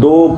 2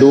2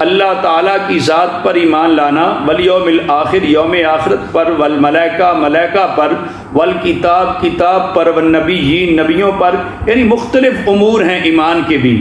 اللہ تعالیٰ کی ذات پر ایمان لانا، والیوم الآخر یوم آخرت پر، والملائکہ ملائکہ پر، والکتاب کتاب پر، والنبیین نبیوں پر، یعنی مختلف امور ہیں ایمان کے بھی۔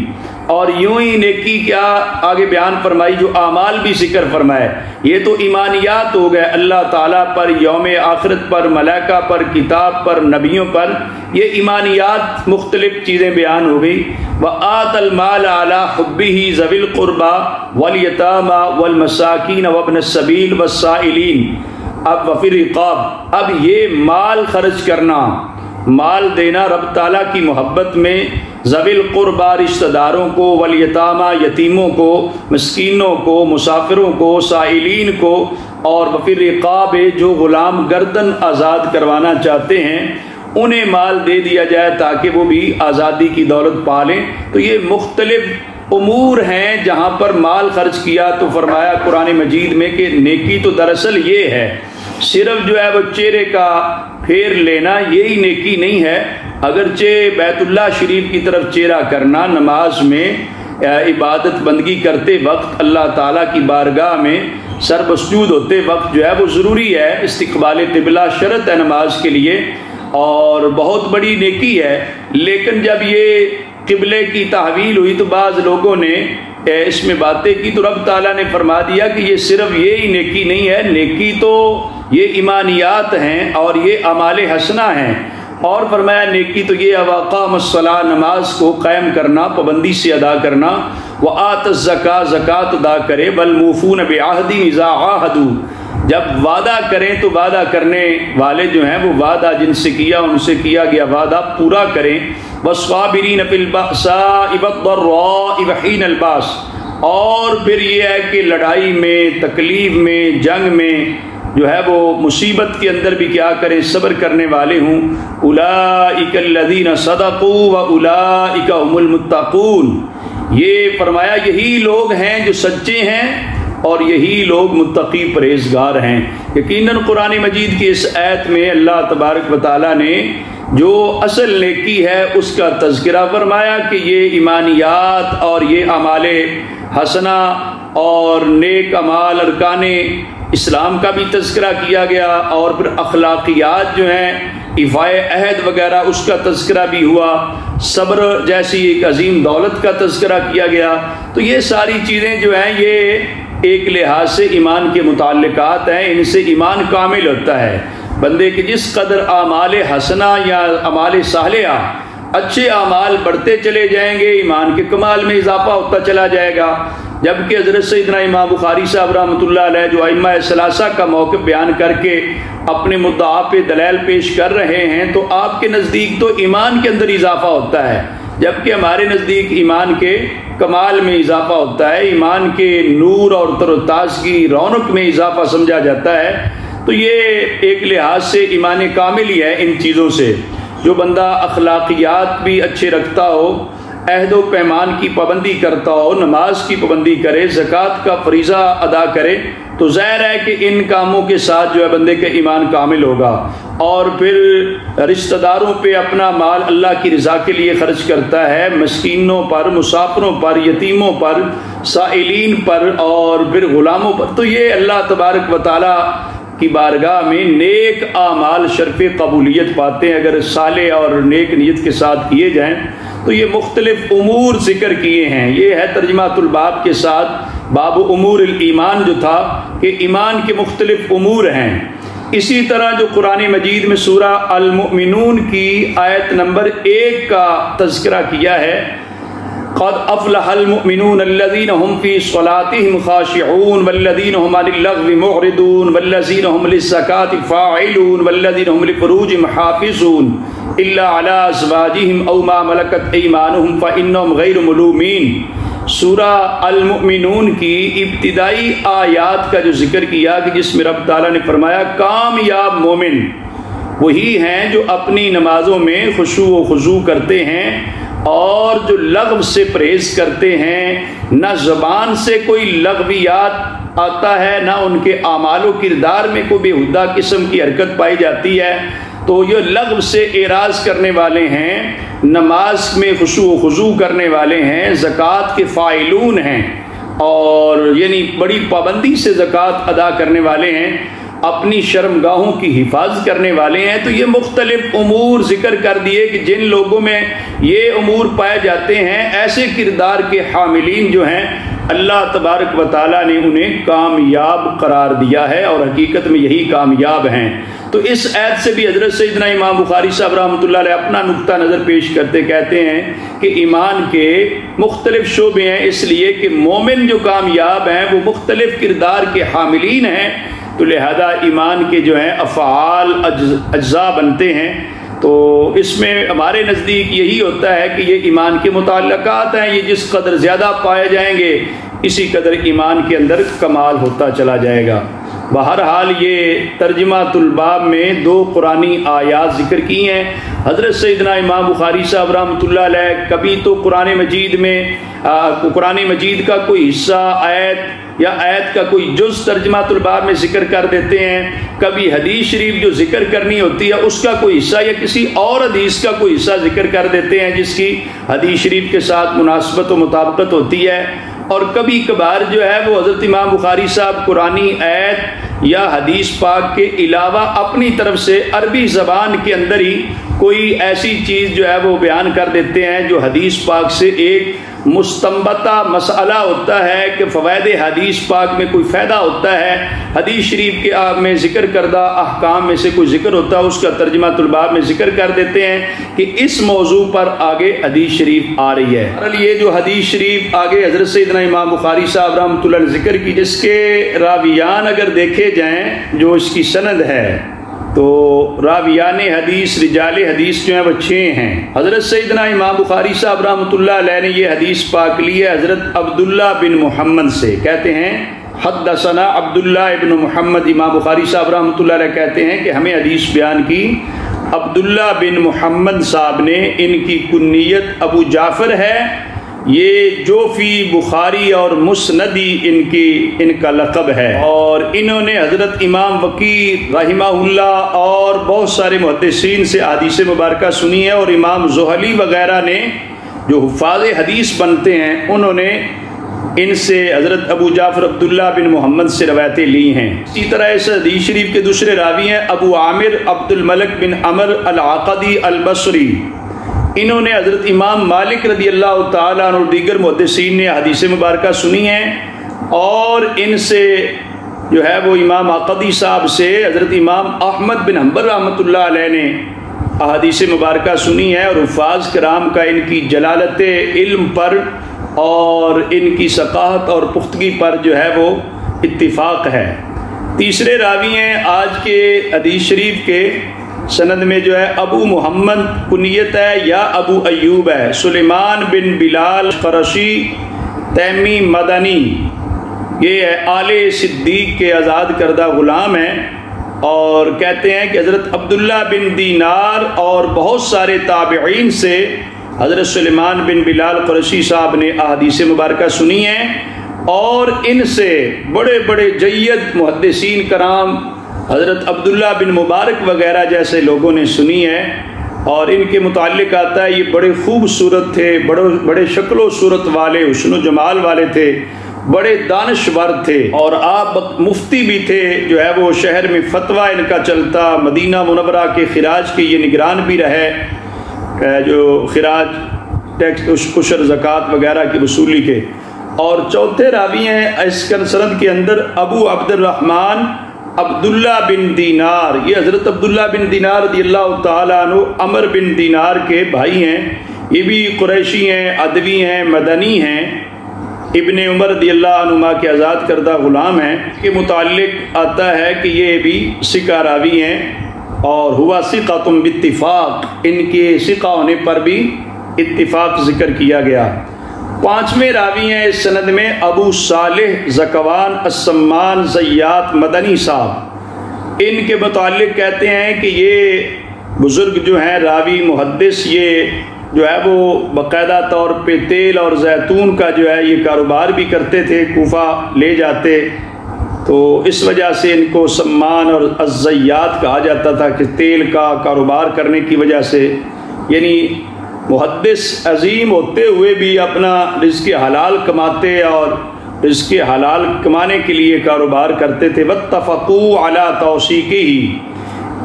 اور یوں ہی نیکی کیا آگے بیان فرمائی، جو اعمال بھی ذکر فرمائے، یہ تو ایمانیات ہو گئے، اللہ تعالیٰ پر، یوم آخرت پر، ملائکہ پر، کتاب پر، نبیوں پر، یہ ایمانیات مختلف چیزیں بیان ہو گئی۔ وَآتَ الْمَالَ عَلَىٰ حُبِّهِ ذَوِي الْقُرْبَىٰ وَالْيَتَامَىٰ وَالْمَسَاكِينَ وَابْنَ السَّبِيلِ وَالسَّائِلِينَ، اب وفی الرقاب، اب یہ مال خرچ کرنا، مال دینا رب تعالیٰ کی محبت میں، ذوی القربیٰ رشتہ داروں کو، والیتامہ یتیموں کو، مسکینوں کو، مسافروں کو، سائلین کو، اور وفی الرقاب جو غلام گردن آزاد کروانا چاہتے ہیں انہیں مال دے دیا جائے تاکہ وہ بھی آزادی کی دولت پا لیں۔ تو یہ مختلف امور ہیں جہاں پر مال خرچ کیا۔ تو فرمایا قرآن مجید میں کہ نیکی تو دراصل یہ ہے، صرف جو ہے وہ چہرے کا پھیر لینا یہی نیکی نہیں ہے، اگرچہ بیت اللہ شریف کی طرف چہرہ کرنا، نماز میں عبادت بندگی کرتے وقت اللہ تعالیٰ کی بارگاہ میں سر مسجود ہوتے وقت جو ہے وہ ضروری ہے، استقبال قبلہ شرط ہے نماز کے لیے اور بہت بڑی نیکی ہے۔ لیکن جب یہ قبلے کی تحویل ہوئی تو بعض لوگوں نے اس میں باتیں کی، تو رب تعالیٰ نے فرما دیا کہ یہ صرف یہی نیکی نہیں ہے، نیکی تو یہ ایمانیات ہیں اور یہ اعمال حسنہ ہیں۔ اور فرمایا نیکی تو یہ وَأَقَامَ الصَّلَاةَ، نماز کو قائم کرنا، پابندی سے ادا کرنا، وَآتَ الزَّكَاةَ، زکوٰۃ ادا کرے، وَالْمُوفُونَ بِعَهْدِهِمْ إِذَا عَاهَدُوا، جب وعدہ کریں تو وعدہ کرنے والے جو ہیں وہ وعدہ جن سے کیا ان سے کیا گیا وعدہ پورا کریں، وَالصَّابِرِينَ فِي الْبَأْسَاءِ وَالضَّرَّاءِ وَحِينَ الْبَأْسِ، اور پھر یہ ہے کہ لڑائی میں، تکلیف میں، جنگ میں جو ہے وہ مصیبت کے اندر بھی کیا کریں، صبر کرنے والے ہوں۔ اولئک الذین صدقوا واولئک هم المتقون، یہ فرمایا یہی لوگ ہیں جو سچے ہیں اور یہی لوگ متقی پرہیزگار ہیں۔ یقیناً قرآن مجید کی اس آیت میں اللہ تبارک و تعالیٰ نے جو اصل نیکی ہے اس کا تذکرہ فرمایا کہ یہ ایمانیات اور یہ اعمال حسنہ اور نیک اعمال ارکان اسلام کا بھی تذکرہ کیا گیا، اور پھر اخلاقیات جو ہیں ایفائے عہد وغیرہ اس کا تذکرہ بھی ہوا، صبر جیسی ایک عظیم دولت کا تذکرہ کیا گیا۔ تو یہ ساری چیزیں جو ہیں یہ ایک لحاظ سے ایمان کے متعلقات ہیں، ان سے ایمان کامل ہوتا ہے۔ بندے کے جس قدر اعمال حسنہ یا اعمال صالحہ اچھے اعمال بڑھتے چلے جائیں گے، ایمان کے کمال میں اضافہ ہوتا چلا جائے گا۔ جبکہ حضرت سیدنا امام بخاری صاحب رحمۃ اللہ علیہ جو ائمہ ثلاثہ کا موقف بیان کر کے اپنے مدعا پہ دلائل پیش کر رہے ہیں، تو آپ کے نزدیک تو ایمان کے اندر اضافہ ہوتا ہے، جبکہ ہمارے نزدیک ایمان کے کمال میں اضافہ ہوتا ہے، ایمان کے نور اور تر و تازگی رونق میں اضافہ سمجھا جاتا ہے۔ تو یہ ایک لحاظ سے ایمان کامل ہی ہے ان چیزوں سے۔ جو بندہ اخلاقیات بھی اچھے رکھتا ہو، عہد و پیمان کی پابندی کرتا ہو، نماز کی پابندی کرے، زکوٰۃ کا فریضہ ادا کرے، تو ظاہر ہے کہ ان کاموں کے ساتھ جو ہے بندے کا ایمان کامل ہوگا۔ اور پھر رشتہ داروں پہ اپنا مال اللہ کی رضا کے لیے خرچ کرتا ہے، مسکینوں پر، مسافروں پر، یتیموں پر، سائلین پر اور پھر غلاموں پر، تو یہ اللہ تبارک و تعالیٰ کی بارگاہ میں نیک اعمال شرف قبولیت پاتے ہیں اگر صالح اور نیک نیت کے ساتھ کیے جائیں۔ تو یہ مختلف امور ذکر کیے ہیں، یہ ہے ترجمات الباب کے ساتھ باب امور الایمان جو تھا کہ ایمان کے مختلف امور ہیں۔ اسی طرح جو قرآن مجید میں سورہ المؤمنون کی آیت نمبر 1 کا تذکرہ کیا ہے، قد افلح المؤمنون الذين هم في صلاتهم خاشعون والذين هم عن اللغو معرضون والذين هم للزكاة فاعلون والذين هم لفروجهم حافظون الا على ازواجهم او ما ملكت ايمانهم فانهم غير ملومين۔ سورہ المؤمنون کی ابتدائی آیات کا جو ذکر کیا کہ جس میں رب تعالیٰ نے فرمایا کامیاب مومن وہی ہیں جو اپنی نمازوں میں خشوع و خضوع کرتے ہیں اور جو لغو سے پرہیز کرتے ہیں، نہ زبان سے کوئی لغویات آتا ہے، نہ ان کے اعمال و کردار میں کوئی بےہودہ قسم کی حرکت پائی جاتی ہے، تو یہ لغو سے اعراض کرنے والے ہیں، نماز میں خشوع و خضوع کرنے والے ہیں، زکوٰۃ کے فاعلون ہیں، اور یعنی بڑی پابندی سے زکوٰۃ ادا کرنے والے ہیں، اپنی شرمگاہوں کی حفاظت کرنے والے ہیں، تو یہ مختلف امور ذکر کر دیے کہ جن لوگوں میں یہ امور پائے جاتے ہیں، ایسے کردار کے حاملین جو ہیں اللہ تبارک و تعالیٰ نے انہیں کامیاب قرار دیا ہے، اور حقیقت میں یہی کامیاب ہیں۔ تو اس آیت سے بھی حضرت سیدنا امام بخاری صاحب رحمۃ اللہ علیہ اپنا نقطہ نظر پیش کرتے کہتے ہیں کہ ایمان کے مختلف شعبے ہیں، اس لیے کہ مومن جو کامیاب ہیں وہ مختلف کردار کے حاملین ہیں، تو لہذا ایمان کے جو ہیں افعال اجزاء بنتے ہیں۔ تو اس میں ہمارے نزدیک یہی ہوتا ہے کہ یہ ایمان کے متعلقات ہیں، یہ جس قدر زیادہ پائے جائیں گے اسی قدر ایمان کے اندر کمال ہوتا چلا جائے گا۔ بہرحال یہ ترجمہ الباب میں 2 قرآنی آیات ذکر کی ہیں۔ حضرت سیدنا امام بخاری صاحب رحمۃ اللہ علیہ کبھی تو قرآن مجید کا کوئی حصہ آیت یا آیت کا کوئی جز ترجمہ الباب میں ذکر کر دیتے ہیں، کبھی حدیث شریف جو ذکر کرنی ہوتی ہے اس کا کوئی حصہ یا کسی اور حدیث کا کوئی حصہ ذکر کر دیتے ہیں جس کی حدیث شریف کے ساتھ مناسبت و مطابقت ہوتی ہے، اور کبھی کبھار جو ہے وہ حضرت امام بخاری صاحب قرآنی آیت یا حدیث پاک کے علاوہ اپنی طرف سے عربی زبان کے اندر ہی کوئی ایسی چیز جو ہے وہ بیان کر دیتے ہیں جو حدیث پاک سے ایک مستنبطہ مسئلہ ہوتا ہے کہ فوائد حدیث پاک میں کوئی فائدہ ہوتا ہے، حدیث شریف کے میں ذکر کردہ احکام میں سے کوئی ذکر ہوتا ہے، اس کا ترجمہ الباب میں ذکر کر دیتے ہیں کہ اس موضوع پر آگے حدیث شریف آ رہی ہے۔ یہ جو حدیث شریف آگے حضرت سیدنا امام بخاری صاحب رحمۃ اللہ نے ذکر کی، جس کے راویان اگر دیکھے جائیں جو اس کی سند ہے تو راویان حدیث رجال حدیث جو ہیں وہ 6 ہیں۔ حضرت سیدنا امام بخاری صاحب رحمۃ اللہ علیہ نے یہ حدیث پاک لی ہے حضرت عبداللہ بن محمد سے، کہتے ہیں حدثنا عبداللہ بن محمد، امام بخاری صاحب رحمۃ اللہ علیہ کہتے ہیں کہ ہمیں حدیث بیان کی عبداللہ بن محمد صاحب نے، ان کی کنیت ابو جعفر ہے، یہ جو فی بخاری اور مسندی ان کا لقب ہے، اور انہوں نے حضرت امام وکیع رحمہ اللہ اور بہت سارے محدثین سے احادیث مبارکہ سنی ہے، اور امام زہلی وغیرہ نے جو حفاظ حدیث بنتے ہیں انہوں نے ان سے حضرت ابو جعفر عبداللہ بن محمد سے روایتیں لی ہیں۔ اسی طرح اس حدیث شریف کے دوسرے راوی ہیں ابو عامر عبد الملک بن عمر العقدی البصری، انہوں نے حضرت امام مالک رضی اللہ تعالیٰ عنہ اور دیگر محدثین نے حدیث مبارکہ سنی ہیں، اور ان سے جو ہے وہ امام عقدی صاحب سے حضرت امام احمد بن حنبل رحمۃ اللہ علیہ نے احادیث مبارکہ سنی ہے، اور حفاظ کرام کا ان کی جلالت علم پر اور ان کی ثقافت اور پختگی پر جو ہے وہ اتفاق ہے۔ تیسرے راوی ہیں آج کے حدیث شریف کے سند میں جو ہے ابو محمد کنیت ہے یا ابو ایوب ہے، سلیمان بن بلال قرشی تیمی مدنی، یہ ہے آل صدیق کے آزاد کردہ غلام ہیں، اور کہتے ہیں کہ حضرت عبداللہ بن دینار اور بہت سارے تابعین سے حضرت سلیمان بن بلال قرشی صاحب نے احادیث مبارکہ سنی ہیں، اور ان سے بڑے بڑے جید محدثین کرام حضرت عبداللہ بن مبارک وغیرہ جیسے لوگوں نے سنی ہے، اور ان کے متعلق آتا ہے یہ بڑے خوبصورت تھے، بڑے شکل و صورت والے، حسن و جمال والے تھے، بڑے دانشور تھے، اور آپ مفتی بھی تھے، جو ہے وہ شہر میں فتویٰ ان کا چلتا، مدینہ منورہ کے خراج کے یہ نگران بھی رہے، جو خراج ٹیکس عشر زکوٰۃ وغیرہ کی وصولی کے۔ اور چوتھے راوی ہیں اس سند کے اندر ابو عبد الرحمن عبداللہ بن دینار، یہ حضرت عبداللہ بن دینار رضی اللہ تعالیٰ عنہ عمر بن دینار کے بھائی ہیں، یہ بھی قریشی ہیں، ادوی ہیں، مدنی ہیں، ابن عمر رضی اللہ عنہما کے آزاد کردہ غلام ہیں۔ کے متعلق آتا ہے کہ یہ بھی ثقہ راوی ہیں، اور ہوا ثقۃ باتفاق، ان کے ثقہ ہونے پر بھی اتفاق ذکر کیا گیا۔ پانچویں راوی ہیں اس سند میں ابو صالح زکوان السمان زیات مدنی صاحب، ان کے متعلق کہتے ہیں کہ یہ بزرگ جو ہیں راوی محدث، یہ جو ہے وہ باقاعدہ طور پہ تیل اور زیتون کا جو ہے یہ کاروبار بھی کرتے تھے، کوفہ لے جاتے، تو اس وجہ سے ان کو سمان اور الزیات کہا جاتا تھا کہ تیل کا کاروبار کرنے کی وجہ سے، یعنی محدث عظیم ہوتے ہوئے بھی اپنا رزق حلال کماتے اور رزق حلال کمانے کے لیے کاروبار کرتے تھے۔ واتفقوا علی توثیقہ،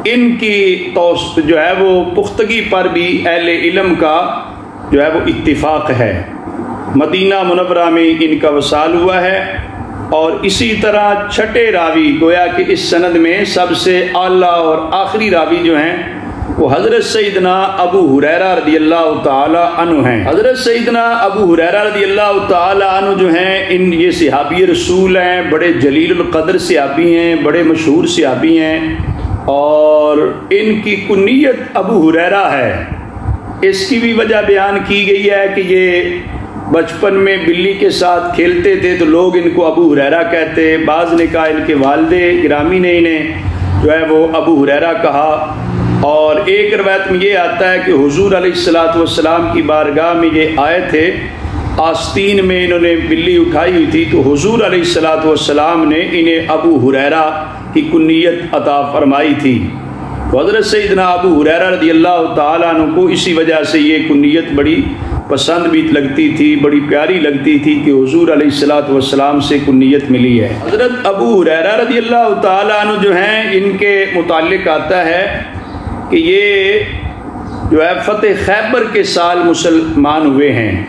ان کی جو ہے وہ پختگی پر بھی اہل علم کا جو ہے وہ اتفاق ہے۔ مدینہ منورہ میں ان کا وصال ہوا ہے، اور اسی طرح چھٹے راوی گویا کہ اس سند میں سب سے اعلیٰ اور آخری راوی جو ہیں وہ حضرت سیدنا ابو ہریرہ رضی اللہ تعالی عنہ ہیں۔ حضرت سیدنا ابو ہریرہ رضی اللہ تعالی عنہ جو ہیں یہ صحابی رسول ہیں، بڑے جلیل القدر صحابی ہیں، بڑے مشہور صحابی ہیں، اور ان کی کنیت ابو ہریرہ ہے۔ اس کی بھی وجہ بیان کی گئی ہے کہ یہ بچپن میں بلی کے ساتھ کھیلتے تھے تو لوگ ان کو ابو ہریرہ کہتے، بعض نے کہا ان کے والد گرامی نے انہیں جو ہے وہ ابو ہریرہ کہا، اور ایک روایت میں یہ آتا ہے کہ حضور علیہ السلام کی بارگاہ میں یہ آئے تھے، آستین میں انہوں نے بلی اٹھائی ہوئی تھی، تو حضور علیہ السلام نے انہیں ابو ہریرہ کی کنیت عطا فرمائی تھی۔ حضرت سیدنا ابو ہریرہ رضی اللہ تعالیٰ عنہ کو اسی وجہ سے یہ کنیت بڑی پسند بھی لگتی تھی، بڑی پیاری لگتی تھی کہ حضور علیہ السلام سے کنیت ملی ہے۔ حضرت ابو ہریرہ رضی اللہ تعالیٰ عنہ جو ہیں ان کے متعلق آتا ہے کہ یہ جو ہے فتح خیبر کے سال مسلمان ہوئے ہیں،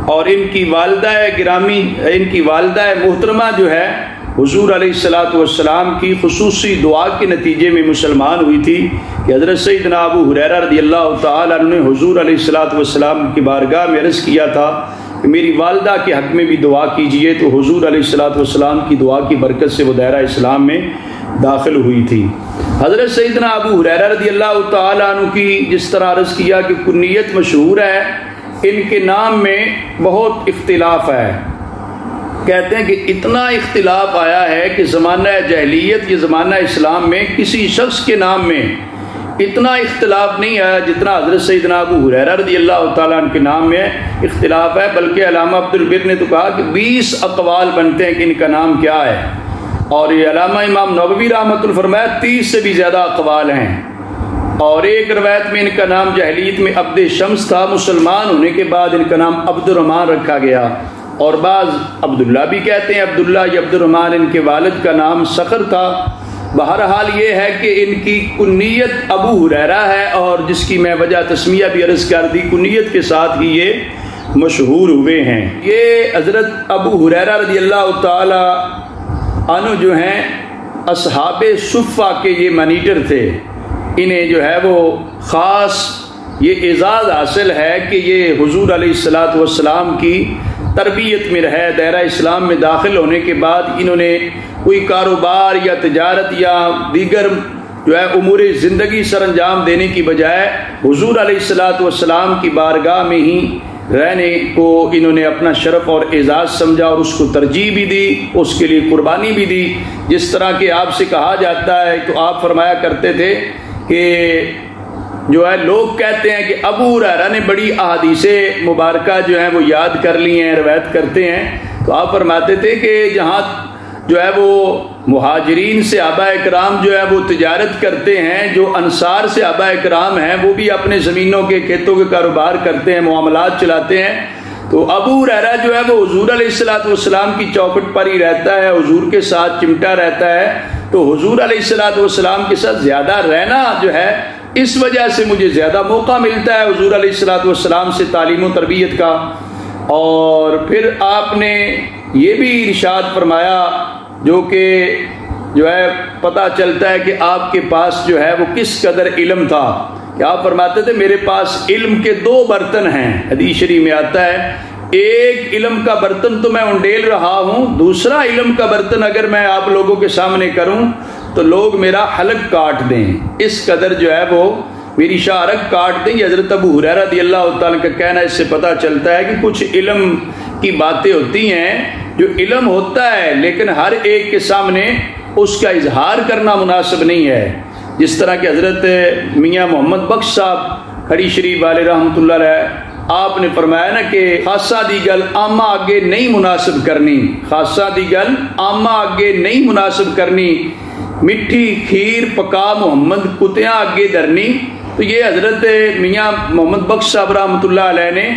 اور ان کی والدہ گرامی، ان کی والدہ محترمہ جو ہے حضور علیہ السلام کی خصوصی دعا کے نتیجے میں مسلمان ہوئی تھی کہ حضرت سیدنا ابو ہریرہ رضی اللہ تعالیٰ عنہ نے حضور علیہ السلام کی بارگاہ میں عرض کیا تھا کہ میری والدہ کے حق میں بھی دعا کیجئے، تو حضور علیہ السلام کی دعا کی برکت سے وہ دائرہ اسلام میں داخل ہوئی تھی۔ حضرت سیدنا ابو ہریرہ رضی اللہ تعالیٰ عنہ کی جس طرح عرض کیا کہ کنیت مشہور ہے، ان کے نام میں بہت اختلاف ہے۔ کہتے ہیں کہ اتنا اختلاف آیا ہے کہ زمانہ جاہلیت یا زمانہ اسلام میں کسی شخص کے نام میں اتنا اختلاف نہیں آیا جتنا حضرت سیدنا ابو ہریرہ رضی اللہ تعالیٰ عنہ کے نام میں اختلاف ہے، بلکہ علامہ عبد البر نے تو کہا کہ 20 اقوال بنتے ہیں کہ ان کا نام کیا ہے، اور یہ علامہ امام نووی رحمۃ اللہ فرمایا 30 سے بھی زیادہ اقوال ہیں۔ اور ایک روایت میں ان کا نام جاہلیت میں عبد شمس تھا، مسلمان ہونے کے بعد ان کا نام عبد الرحمن رکھا گیا، اور بعض عبداللہ بھی کہتے ہیں، عبداللہ یا عبد الرحمن ان کے والد کا نام صخر تھا۔ بہرحال یہ ہے کہ ان کی کنیت ابو ہریرہ ہے، اور جس کی میں وجہ تسمیہ بھی عرض کر دی، کنیت کے ساتھ ہی یہ مشہور ہوئے ہیں۔ یہ حضرت ابو ہریرہ رضی اللہ تعالی عنہ جو ہیں اصحاب صفہ کے یہ مانیٹر تھے، انہیں جو ہے وہ خاص یہ اعزاز حاصل ہے کہ یہ حضور علیہ السلام کی تربیت میں رہے۔ دائرہ اسلام میں داخل ہونے کے بعد انہوں نے کوئی کاروبار یا تجارت یا دیگر جو ہے امور زندگی سر انجام دینے کی بجائے حضور علیہ السلام کی بارگاہ میں ہی رہنے کو انہوں نے اپنا شرف اور اعزاز سمجھا، اور اس کو ترجیح بھی دی، اس کے لیے قربانی بھی دی۔ جس طرح کہ آپ سے کہا جاتا ہے تو آپ فرمایا کرتے تھے کہ جو ہے لوگ کہتے ہیں کہ ابو ہریرہ نے بڑی احادیث مبارکہ جو ہیں وہ یاد کر لی ہیں، روایت کرتے ہیں، تو آپ فرماتے تھے کہ جہاں جو ہے وہ مہاجرین صحابہ اکرام جو ہے وہ تجارت کرتے ہیں، جو انصار صحابہ اکرام ہیں وہ بھی اپنے زمینوں کے کھیتوں کے کاروبار کرتے ہیں، معاملات چلاتے ہیں، تو ابو ہریرہ جو ہے وہ حضور علیہ السلام کی چوکھٹ پر ہی رہتا ہے، حضور کے ساتھ چمٹا رہتا ہے، تو حضور علیہ السلام کے ساتھ زیادہ رہنا جو ہے اس وجہ سے مجھے زیادہ موقع ملتا ہے حضور علیہ السلام سے تعلیم و تربیت کا۔ اور پھر آپ نے یہ بھی ارشاد فرمایا جو کہ جو ہے پتہ چلتا ہے کہ آپ کے پاس جو ہے وہ کس قدر علم تھا، کہ آپ فرماتے تھے میرے پاس علم کے 2 برتن ہیں۔ حدیث شریف میں آتا ہے ایک علم کا برتن تو میں انڈیل رہا ہوں، دوسرا علم کا برتن اگر میں آپ لوگوں کے سامنے کروں تو لوگ میرا حلق کاٹ دیں، اس قدر جو ہے وہ میری شارک کاٹ دیں۔ یہ حضرت ابو ہریرہ رضی اللہ تعالیٰ کا کہنا، اس سے پتہ چلتا ہے کہ کچھ علم کی باتیں ہوتی ہیں جو علم ہوتا ہے لیکن ہر ایک کے سامنے اس کا اظہار کرنا مناسب نہیں ہے۔ جس طرح کہ حضرت میاں محمد بخش صاحب کھڑی شریف والے رحمۃ اللہ علیہ، آپ نے فرمایا نا کہ خاصہ دی گل عامہ آگے نہیں مناسب کرنی، خاصہ دی گل عامہ آگے نہیں مناسب کرنی، مٹھی کھیر پکا محمد کتیاں آگے درنی۔ تو یہ حضرت میاں محمد بخش صاحب رحمۃ اللہ علیہ نے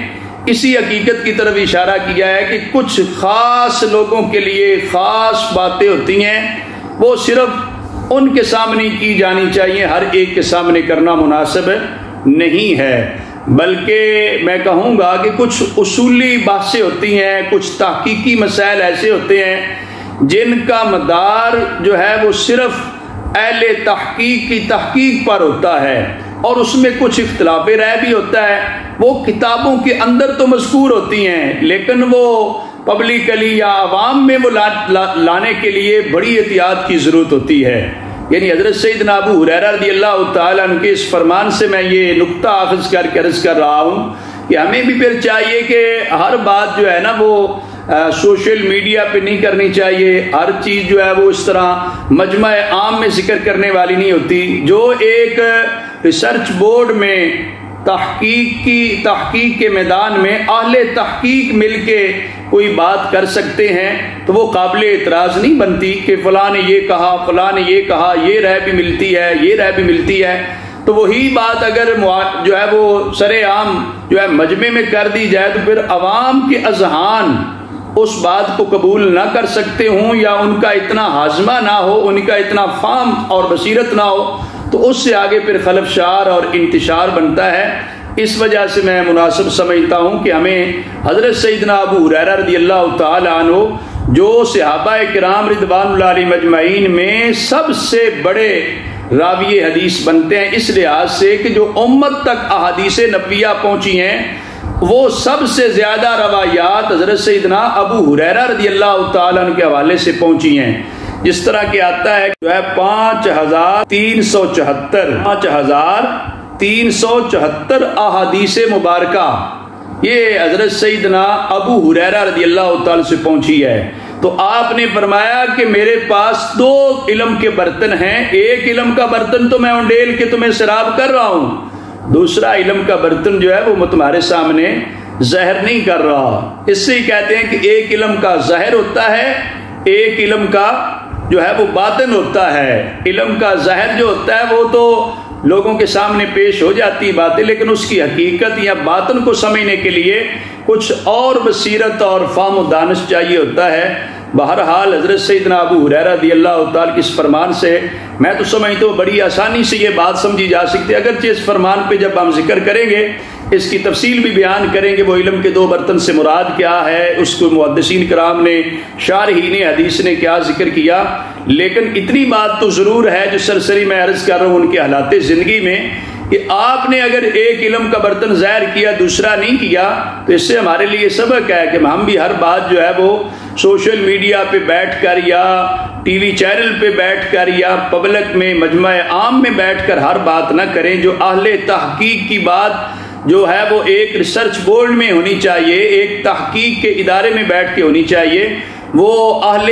اسی حقیقت کی طرف اشارہ کیا ہے کہ کچھ خاص لوگوں کے لیے خاص باتیں ہوتی ہیں، وہ صرف ان کے سامنے کی جانی چاہیے، ہر ایک کے سامنے کرنا مناسب نہیں ہے، بلکہ میں کہوں گا کہ کچھ اصولی بحثیں ہوتی ہیں، کچھ تحقیقی مسائل ایسے ہوتے ہیں جن کا مدار جو ہے وہ صرف اہل تحقیق کی تحقیق پر ہوتا ہے، اور اس میں کچھ اختلاف رائے بھی ہوتا ہے، وہ کتابوں کے اندر تو مذکور ہوتی ہیں لیکن وہ پبلکلی یا عوام میں وہ لانے کے لیے بڑی احتیاط کی ضرورت ہوتی ہے۔ یعنی حضرت سیدنا ابو ہریرہ رضی اللہ تعالیٰ عنہ کے اس فرمان سے میں یہ نقطہ اخذ کر کے عرض کر رہا ہوں کہ ہمیں بھی پھر چاہیے کہ ہر بات جو ہے نا وہ سوشل میڈیا پہ نہیں کرنی چاہیے، ہر چیز جو ہے وہ اس طرح مجمع عام میں ذکر کرنے والی نہیں ہوتی۔ جو ایک ریسرچ بورڈ میں تحقیق کے میدان میں اہل تحقیق مل کے کوئی بات کر سکتے ہیں تو وہ قابل اعتراض نہیں بنتی کہ فلاں نے یہ کہا، فلاں نے یہ کہا، یہ رائے بھی ملتی ہے، یہ رائے بھی ملتی ہے، تو وہی بات اگر جو ہے وہ سر عام جو ہے مجمع میں کر دی جائے تو پھر عوام کے اذہان اس بات کو قبول نہ کر سکتے ہوں یا ان کا اتنا ہاضمہ نہ ہو، ان کا اتنا فہم اور بصیرت نہ ہو، تو اس سے آگے پھر خلفشار اور انتشار بنتا ہے۔ اس وجہ سے میں مناسب سمجھتا ہوں کہ ہمیں حضرت سیدنا ابو ہریرہ رضی اللہ تعالی عنہ جو صحابہ کرام رضوان اللہ علیہ مجمعین میں سب سے بڑے راوی حدیث بنتے ہیں، اس لحاظ سے کہ جو امت تک احادیث نبویہ پہنچی ہیں وہ سب سے زیادہ روایات حضرت سیدنا ابو ہریرہ رضی اللہ تعالیٰ عنہ کے حوالے سے پہنچی ہیں۔ جس طرح کہ آتا ہے جو ہے 5374 احادیث مبارکہ یہ حضرت سیدنا ابو ہریرہ رضی اللہ تعالیٰ سے پہنچی ہے۔ تو آپ نے فرمایا کہ میرے پاس 2 علم کے برتن ہیں، ایک علم کا برتن تو میں انڈیل کے تمہیں سراب کر رہا ہوں، دوسرا علم کا برتن جو ہے وہ میں تمہارے سامنے زہر نہیں کر رہا۔ اس سے ہی کہتے ہیں کہ ایک علم کا زہر ہوتا ہے، ایک علم کا جو ہے وہ باطن ہوتا ہے۔ علم کا زہر جو ہوتا ہے وہ تو لوگوں کے سامنے پیش ہو جاتی باتیں، لیکن اس کی حقیقت یا باطن کو سمجھنے کے لیے کچھ اور بصیرت اور فہم و دانش چاہیے ہوتا ہے۔ بہرحال حضرت سیدنا ابو ہریرہ رضی اللہ تعالیٰ کی اس فرمان سے میں تو سمجھتا ہوں بڑی آسانی سے یہ بات سمجھی جا سکتی ہے، اگرچہ اس فرمان پہ جب ہم ذکر کریں گے اس کی تفصیل بھی بیان کریں گے، وہ علم کے 2 برتن سے مراد کیا ہے، اس کو محدثین کرام نے، شارحین حدیث نے کیا ذکر کیا، لیکن اتنی بات تو ضرور ہے جو سرسری میں عرض کر رہا ہوں ان کے حالات زندگی میں کہ آپ نے اگر ایک علم کا برتن ظاہر کیا دوسرا نہیں کیا تو اس سے ہمارے لیے سبق ہے کہ ہم بھی ہر بات جو ہے وہ سوشل میڈیا پہ بیٹھ کر یا ٹی وی چینل پہ بیٹھ کر یا پبلک میں مجمع عام میں بیٹھ کر ہر بات نہ کریں۔ جو اہل تحقیق کی بات جو ہے وہ ایک ریسرچ بورڈ میں ہونی چاہیے، ایک تحقیق کے ادارے میں بیٹھ کے ہونی چاہیے، وہ اہل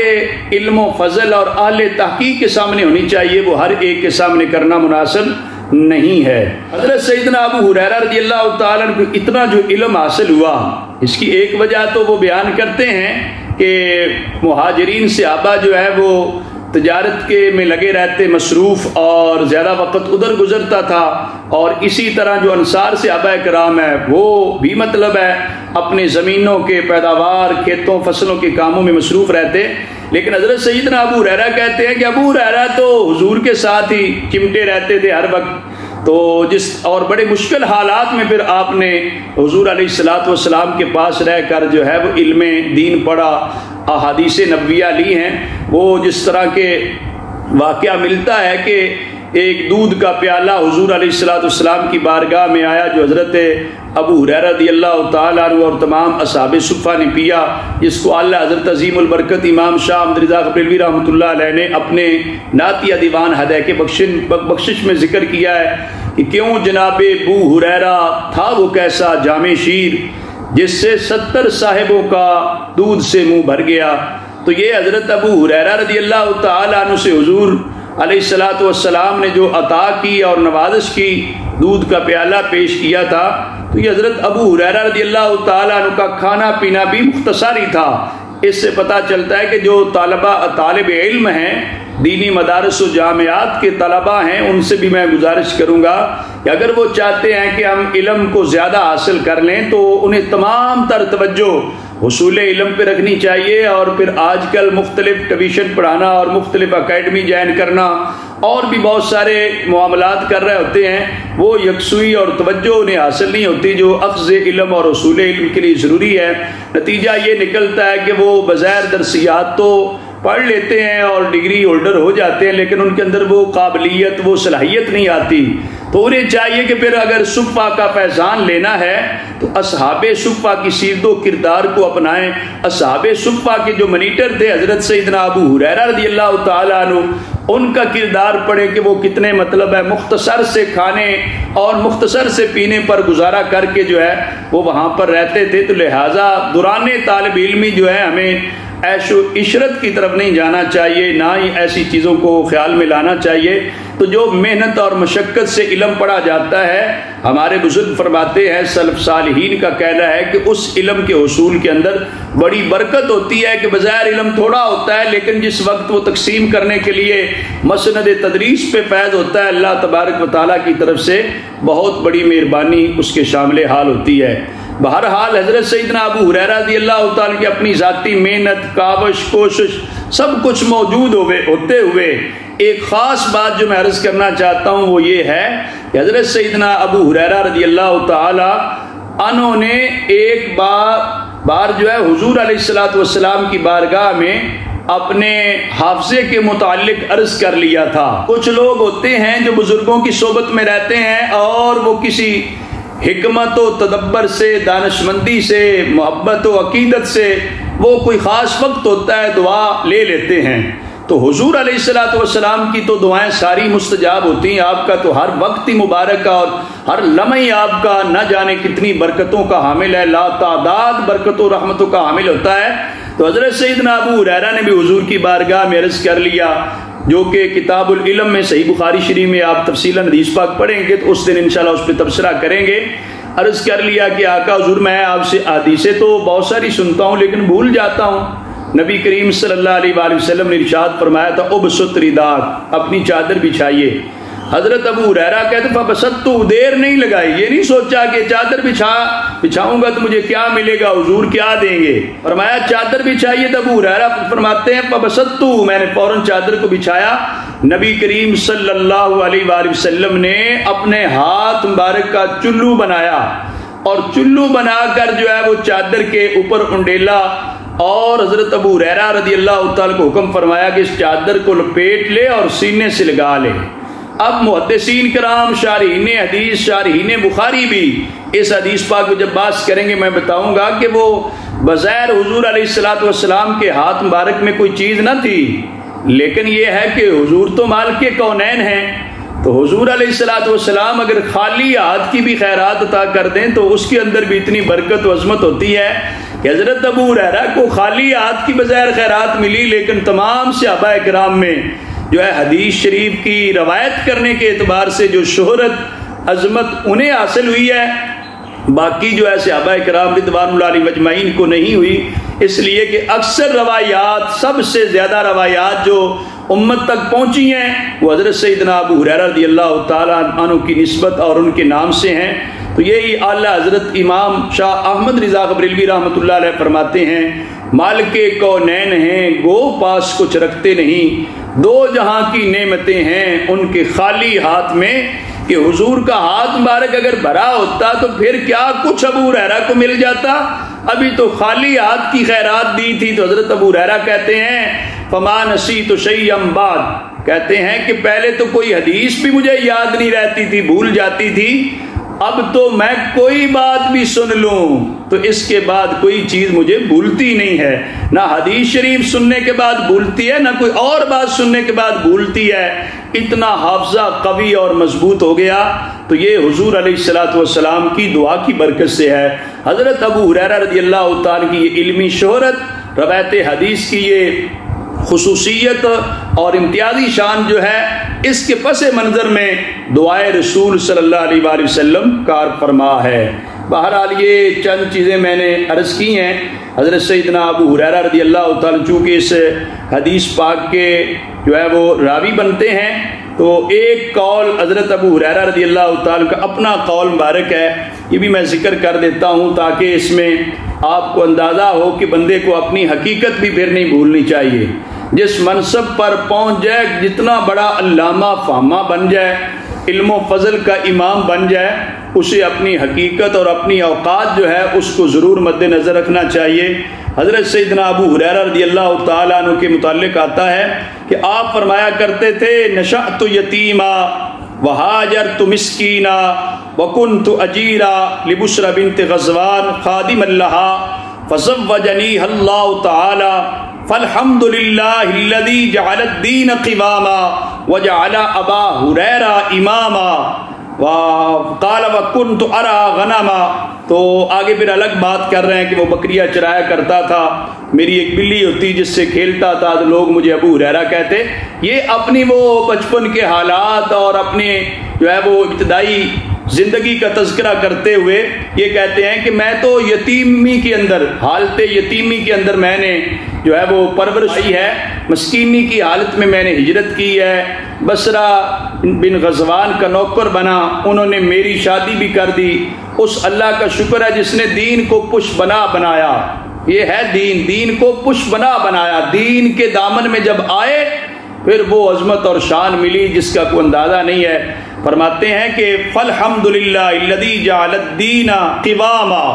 علم و فضل اور اہل تحقیق کے سامنے ہونی چاہیے، وہ ہر ایک کے سامنے کرنا مناسب نہیں ہے۔ حضرت سیدنا ابو ہریرہ رضی اللہ تعالیٰ عنہ کو اتنا جو علم حاصل ہوا، اس کی ایک وجہ تو وہ بیان کرتے ہیں کہ مہاجرین صحابہ جو ہے وہ تجارت کے میں لگے رہتے، مصروف اور زیادہ وقت ادھر گزرتا تھا، اور اسی طرح جو انصار صحابہ کرام ہے وہ بھی مطلب ہے اپنے زمینوں کے پیداوار، کھیتوں، فصلوں کے کاموں میں مصروف رہتے، لیکن حضرت سیدنا ابو ہریرہ کہتے ہیں کہ ابو ہریرہ تو حضور کے ساتھ ہی چمٹے رہتے تھے ہر وقت، تو اور بڑے مشکل حالات میں پھر آپ نے حضور علیہ الصلوۃ والسلام کے پاس رہ کر جو ہے وہ علم دین پڑھا، احادیث نبویہ لی ہیں۔ وہ جس طرح کے واقعہ ملتا ہے کہ ایک دودھ کا پیالہ حضور علیہ الصلوۃ والسلام کی بارگاہ میں آیا جو حضرت ابو ہریرہ رضی اللہ تعالیٰ عنہ اور تمام اصحاب صفہ نے پیا، جس کو اللہ حضرت عظیم البرکت امام شاہ احمد رضا بریلوی رحمۃ اللہ علیہ نے اپنے نعتیہ دیوان ہدیہ بخشش میں ذکر کیا ہے کہ کیوں جناب ابو ہریرہ تھا وہ کیسا جامع شیر جس سے 70 صاحبوں کا دودھ سے منہ بھر گیا۔ تو یہ حضرت ابو ہریرہ رضی اللہ تعالیٰ عنہ سے حضور علیہ الصلوۃ والسلام نے جو عطا کی اور نوازش کی، دودھ کا پیالہ پیش کیا تھا، تو یہ حضرت ابو ہریرہ رضی اللہ تعالیٰ عنہ کا کھانا پینا بھی مختصر ہی تھا۔ اس سے پتہ چلتا ہے کہ جو طالب علم ہیں، دینی مدارس و جامعات کے طلبہ ہیں، ان سے بھی میں گزارش کروں گا کہ اگر وہ چاہتے ہیں کہ ہم علم کو زیادہ حاصل کر لیں تو انہیں تمام تر توجہ حصول علم پہ رکھنی چاہیے، اور پھر آج کل مختلف ٹیوشن پڑھانا اور مختلف اکیڈمی جوائن کرنا اور بھی بہت سارے معاملات کر رہے ہوتے ہیں، وہ یکسوئی اور توجہ انہیں حاصل نہیں ہوتی جو اخذ علم اور حصول علم کے لیے ضروری ہے۔ نتیجہ یہ نکلتا ہے کہ وہ بغیر درسیات تو پڑھ لیتے ہیں اور ڈگری ہولڈر ہو جاتے ہیں، لیکن ان کے اندر وہ قابلیت، وہ صلاحیت نہیں آتی۔ تو انہیں چاہیے کہ پھر اگر صفہ کا فیضان لینا ہے تو اصحاب صفہ کی سیرت و کردار کو اپنائیں۔ اصحاب صفہ کے جو منیٹر تھے حضرت سیدنا ابو ہریرہ رضی اللہ تعالیٰ عنہ، ان کا کردار پڑھیں کہ وہ کتنے مطلب ہے مختصر سے کھانے اور مختصر سے پینے پر گزارا کر کے جو ہے وہ وہاں پر رہتے تھے۔ تو لہٰذا دوران طالب علمی جو ہے ہمیں عیش و عشرت کی طرف نہیں جانا چاہیے، نہ ہی ایسی چیزوں کو خیال میں لانا چاہیے۔ تو جو محنت اور مشقت سے علم پڑھا جاتا ہے، ہمارے بزرگ فرماتے ہیں، سلف صالحین کا کہنا ہے کہ اس علم کے حصول کے اندر بڑی برکت ہوتی ہے کہ بظاہر علم تھوڑا ہوتا ہے، لیکن جس وقت وہ تقسیم کرنے کے لیے مسند تدریس پہ فیض ہوتا ہے، اللہ تبارک و تعالیٰ کی طرف سے بہت بڑی مہربانی اس کے شامل حال ہوتی ہے۔ بہرحال حضرت سیدنا ابو ہریرہ رضی اللہ تعالیٰ کی اپنی ذاتی محنت، کاوش، کوشش سب کچھ موجود ہوتے ہوئے ایک خاص بات جو میں عرض کرنا چاہتا ہوں وہ یہ ہے کہ حضرت سیدنا ابو ہریرہ رضی اللہ تعالیٰ عنہ نے ایک بار جو ہے حضور علیہ الصلوۃ والسلام کی بارگاہ میں اپنے حافظے کے متعلق عرض کر لیا تھا۔ کچھ لوگ ہوتے ہیں جو بزرگوں کی صحبت میں رہتے ہیں اور وہ کسی حکمت و تدبر سے، دانشمندی سے، محبت و عقیدت سے وہ کوئی خاص وقت ہوتا ہے دعا لے لیتے ہیں۔ تو حضور علیہ الصلوۃ والسلام کی تو دعائیں ساری مستجاب ہوتی ہیں، آپ کا تو ہر وقت ہی مبارک اور ہر لمحہ ہی آپ کا نہ جانے کتنی برکتوں کا حامل ہے، لا تعداد برکتوں رحمتوں کا حامل ہوتا ہے۔ تو حضرت سیدنا ابو ہریرہ نے بھی حضور کی بارگاہ میں عرض کر لیا، جو کہ کتاب العلم میں صحیح بخاری شریف میں آپ تفصیلاً حدیث پاک پڑھیں گے تو اس دن انشاءاللہ اس پہ تبصرہ کریں گے۔ عرض کر لیا کہ آقا حضور میں آپ سے حدیثیں تو بہت ساری سنتا ہوں لیکن بھول جاتا ہوں۔ نبی کریم صلی اللہ علیہ وآلہ وسلم نے ارشاد فرمایا تھا ابسط رداک، اپنی چادر بچھائیے۔ حضرت ابو ہریرہ کہتے فبسطت، دیر نہیں لگائی، یہ نہیں سوچا کہ چادر بچھاؤں گا تو مجھے کیا ملے گا، حضور کیا دیں گے، فرمایا چادر بچھائیے۔ تو ابو ہریرہ فرماتے ہیں فبسطت، میں نے فوراً چادر کو بچھایا۔ نبی کریم صلی اللہ علیہ وآلہ وسلم نے اپنے ہاتھ مبارک کا چلو بنایا اور چلو بنا کر جو ہے وہ چادر کے اوپر انڈیلا، اور حضرت ابو ہریرہ رضی اللہ تعالیٰ کو حکم فرمایا کہ اس چادر کو لپیٹ لے اور سینے سے لگا لے۔ اب محدثین کرام، شارحین حدیث، شارحین بخاری بھی اس حدیث پاک میں جب بات کریں گے میں بتاؤں گا کہ وہ بظاہر حضور علیہ الصلوۃ والسلام کے ہاتھ مبارک میں کوئی چیز نہ تھی، لیکن یہ ہے کہ حضور تو مالک کونین ہیں، تو حضور علیہ الصلوۃ والسلام اگر خالی ہاتھ کی بھی خیرات عطا کر دیں تو اس کے اندر بھی اتنی برکت و عظمت ہوتی ہے کہ حضرت ابو ہریرہ کو خالی ہاتھ کی بظاہر خیرات ملی، لیکن تمام صحابہ کرام میں جو ہے حدیث شریف کی روایت کرنے کے اعتبار سے جو شہرت عظمت انہیں حاصل ہوئی ہے، باقی جو ہے صحابہ کرام رضوان اللہ علیہم اجمعین کو نہیں ہوئی، اس لیے کہ اکثر روایات، سب سے زیادہ روایات جو امت تک پہنچی ہیں وہ حضرت سیدنا ابو ہریرہ رضی اللہ تعالیٰ عنہ کی نسبت اور ان کے نام سے ہیں۔ تو یہی اعلیٰ حضرت امام شاہ احمد رضا بریلوی رحمۃ اللہ علیہ فرماتے ہیں، مالک کونین ہیں گو پاس کچھ رکھتے نہیں، دو جہاں کی نعمتیں ہیں ان کے خالی ہاتھ میں، کہ حضور کا ہاتھ مبارک اگر بھرا ہوتا تو پھر کیا کچھ ابو ہریرہ کو مل جاتا، ابھی تو خالی ہاتھ کی خیرات دی تھی۔ تو حضرت ابو ہریرہ کہتے ہیں فما نسیت شیئا بعد، کہتے ہیں کہ پہلے تو کوئی حدیث بھی مجھے یاد نہیں رہتی تھی، بھول جاتی تھی، اب تو میں کوئی بات بھی سن لوں تو اس کے بعد کوئی چیز مجھے بھولتی نہیں ہے، نہ حدیث شریف سننے کے بعد بھولتی ہے، نہ کوئی اور بات سننے کے بعد بھولتی ہے، اتنا حافظہ قوی اور مضبوط ہو گیا۔ تو یہ حضور علیہ الصلوۃ والسلام کی دعا کی برکت سے ہے۔ حضرت ابو ہریرہ رضی اللہ تعالیٰ کی یہ علمی شہرت، روایت حدیث کی یہ خصوصیت اور امتیازی شان جو ہے، اس کے پس منظر میں دعائے رسول صلی اللہ علیہ وآلہ وسلم کار فرما ہے۔ بہرحال یہ چند چیزیں میں نے عرض کی ہیں۔ حضرت سیدنا ابو ہریرہ رضی اللہ تعالیٰ چونکہ اس حدیث پاک کے جو ہے وہ راوی بنتے ہیں، تو ایک قول حضرت ابو ہریرہ رضی اللہ تعالیٰ کا اپنا قول مبارک ہے، یہ بھی میں ذکر کر دیتا ہوں تاکہ اس میں آپ کو اندازہ ہو کہ بندے کو اپنی حقیقت بھی پھر نہیں بھولنی چاہیے۔ جس منصب پر پہنچ جائے، جتنا بڑا علامہ فہمہ بن جائے، علم و فضل کا امام بن جائے، اسے اپنی حقیقت اور اپنی اوقات جو ہے اس کو ضرور مد نظر رکھنا چاہیے۔ حضرت سیدنا ابو ہریرہ رضی اللہ تعالیٰ عنہ کے متعلق آتا ہے کہ آپ فرمایا کرتے تھے نشأت یتیما وہاجرت مسکینا وکنت اجیرا لبشرى بنت غزوان خادما لها فزوجنیہ اللہ تعالی فالحمد للہ الذی جعل الدین قواما وجعل ابا ہریرہ اماما وقال وکنت ارى غنما۔ تو آگے پھر الگ بات کر رہے ہیں کہ وہ بکریاں چرایا کرتا تھا، میری ایک بلی ہوتی جس سے کھیلتا تھا تو لوگ مجھے ابو ہریرہ کہتے۔ یہ اپنی وہ بچپن کے حالات اور اپنے جو ہے وہ ابتدائی زندگی کا تذکرہ کرتے ہوئے یہ کہتے ہیں کہ میں تو یتیمی کے اندر، حالت یتیمی کے اندر میں نے جو ہے وہ پرورش کی ہے، مسکینی کی حالت میں نے ہجرت کی ہے، بصرہ بن غزوان کا نوکر بنا، انہوں نے میری شادی بھی کر دی۔ اس اللہ کا شکر ہے جس نے دین کو پش بنا بنایا، یہ ہے دین کو پش بنا بنایا۔ دین کے دامن میں جب آئے پھر وہ عظمت اور شان ملی جس کا کوئی اندازہ نہیں ہے۔ فرماتے ہیں کہ فالحمد للہ الذی جعل الدین قواما،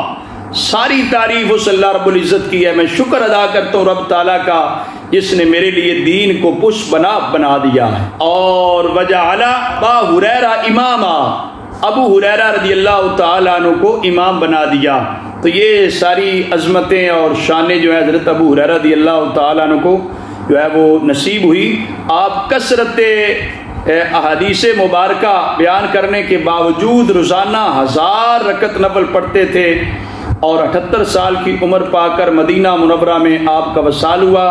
ساری تعریف اس اللہ رب العزت کی ہے، میں شکر ادا کرتا ہوں رب تعالیٰ کا جس نے میرے لیے دین کو پش بنا دیا ہے۔ اور وجعل ابا ہریرہ اماما، ابو ہریرہ رضی اللہ تعالیٰ عنہ کو امام بنا دیا۔ تو یہ ساری عظمتیں اور شانیں جو ہے حضرت ابو ہریرہ رضی اللہ تعالیٰ عنہ کو جو ہے وہ نصیب ہوئی۔ آپ کثرت احادیث مبارکہ بیان کرنے کے باوجود روزانہ 1000 رکعت نفل پڑھتے تھے، اور 78 سال کی عمر پا کر مدینہ منورہ میں آپ کا وصال ہوا۔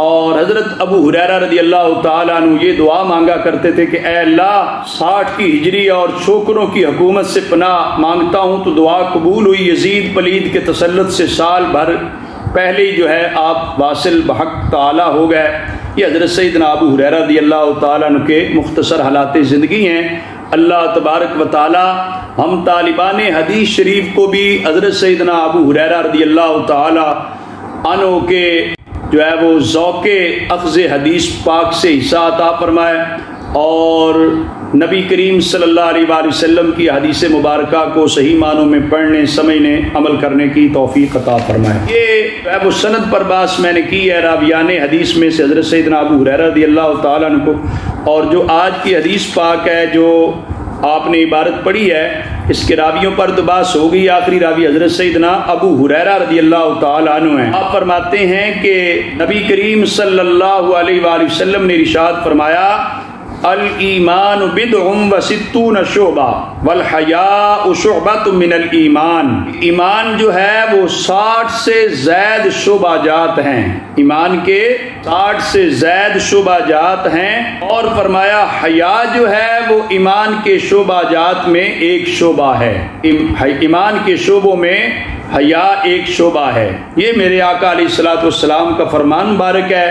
اور حضرت ابو ہریرہ رضی اللہ تعالیٰ عنہ یہ دعا مانگا کرتے تھے کہ اے اللہ 60 کی ہجری اور چھوکروں کی حکومت سے پناہ مانگتا ہوں۔ تو دعا قبول ہوئی، یزید پلید کے تسلط سے سال بھر پہلے ہی جو ہے آپ واصل بحق تعالیٰ ہو گئے۔ یہ حضرت سیدنا ابو ہریرہ رضی اللہ تعالیٰ عنہ کے مختصر حالات زندگی ہیں۔ اللہ تبارک و تعالی ہم طالبان حدیث شریف کو بھی حضرت سیدنا ابو ہریرہ رضی اللہ تعالی عنہ کے جو ہے وہ ذوق اخذ حدیث پاک سے حصہ عطا فرمائے، اور نبی کریم صلی اللہ علیہ وآلہ وسلم کی حدیث مبارکہ کو صحیح معنوں میں پڑھنے، سمجھنے، عمل کرنے کی توفیق عطا فرمائے۔ یہ جو ہے وہ سند پر بات میں نے کی ہے راویان حدیث میں سے حضرت سیدنا ابو ہریرہ رضی اللہ تعالیٰ عنہ کو، اور جو آج کی حدیث پاک ہے جو آپ نے عبارت پڑھی ہے اس کے راویوں پر تو بات ہو گئی۔ آخری راوی حضرت سیدنا ابو ہریرہ رضی اللہ تعالیٰ عنہ ہیں۔ آپ فرماتے ہیں کہ نبی کریم صلی اللہ علیہ وآلہ وسلم نے ارشاد فرمایا الایمان بضع وستون شعبہ والحیاء شعبۃ من الایمان۔ ایمان جو ہے وہ 60 سے زائد شعبہ جات ہیں، ایمان کے 60 سے زائد شعبہ جات ہیں، اور فرمایا حیا جو ہے وہ ایمان کے شعبہ جات میں ایک شعبہ ہے، ایمان کے شعبوں میں حیا ایک شعبہ ہے۔ یہ میرے آقا علیہ الصلوۃ والسلام کا فرمان مبارک ہے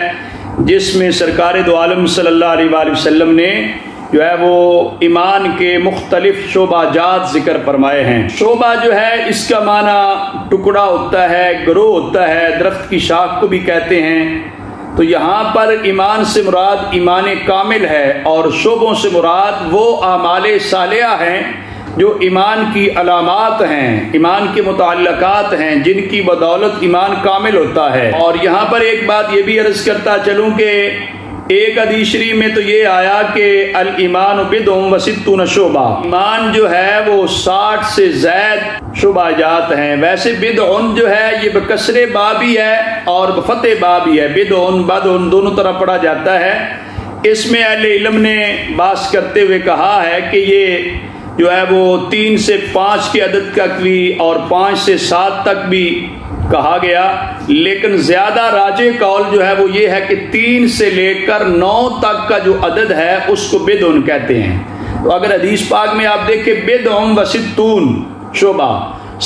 جس میں سرکار دو عالم صلی اللہ علیہ وآلہ وسلم نے جو ہے وہ ایمان کے مختلف شعبہ جات ذکر فرمائے ہیں۔ شعبہ جو ہے اس کا معنی ٹکڑا ہوتا ہے، گروہ ہوتا ہے، درخت کی شاخ کو بھی کہتے ہیں۔ تو یہاں پر ایمان سے مراد ایمان کامل ہے، اور شعبوں سے مراد وہ اعمال صالحہ ہیں جو ایمان کی علامات ہیں، ایمان کے متعلقات ہیں، جن کی بدولت ایمان کامل ہوتا ہے۔ اور یہاں پر ایک بات یہ بھی عرض کرتا چلوں کہ ایک حدیث شریف میں تو یہ آیا کہ الایمان بضع وستون شعبہ، ایمان جو ہے وہ 60 سے زائد شعبہ جات ہیں۔ ویسے بضع جو ہے یہ بکسر با بھی ہے اور بفتح با بھی ہے، بدع دونوں طرح پڑھا جاتا ہے۔ اس میں اہل علم نے بات کرتے ہوئے کہا ہے کہ یہ جو ہے وہ 3 سے 5 کے عدد کا بھی اور 5 سے 7 تک بھی کہا گیا، لیکن زیادہ راجح قول جو ہے وہ یہ ہے کہ 3 سے لے کر 9 تک کا جو عدد ہے اس کو بضع کہتے ہیں۔ تو اگر حدیث پاک میں آپ دیکھیں بضع وستون شعبہ،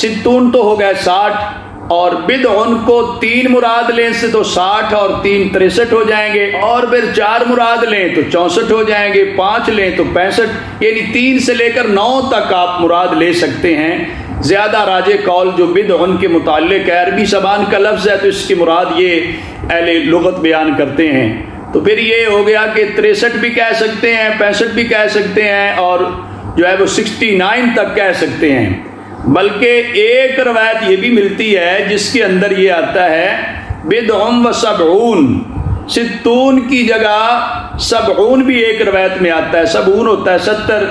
ستون تو ہو گئے 60، اور بدعن کو 3 مراد لیں سے تو 60 اور 3 63 ہو جائیں گے، اور پھر 4 مراد لیں تو 64 ہو جائیں گے، 5 لیں تو 65، یعنی 3 سے لے کر 9 تک آپ مراد لے سکتے ہیں۔ زیادہ راجح قول جو بدعن کے متعلق ہے، عربی زبان کا لفظ ہے تو اس کی مراد یہ اہل لغت بیان کرتے ہیں۔ تو پھر یہ ہو گیا کہ 63 بھی کہہ سکتے ہیں، 65 بھی کہہ سکتے ہیں، اور جو ہے وہ 69 تک کہہ سکتے ہیں۔ بلکہ ایک روایت یہ بھی ملتی ہے جس کے اندر یہ آتا ہے بدعن و سبعون، 60 کی جگہ 70 بھی ایک روایت میں آتا ہے، 70 ہوتا ہے 70،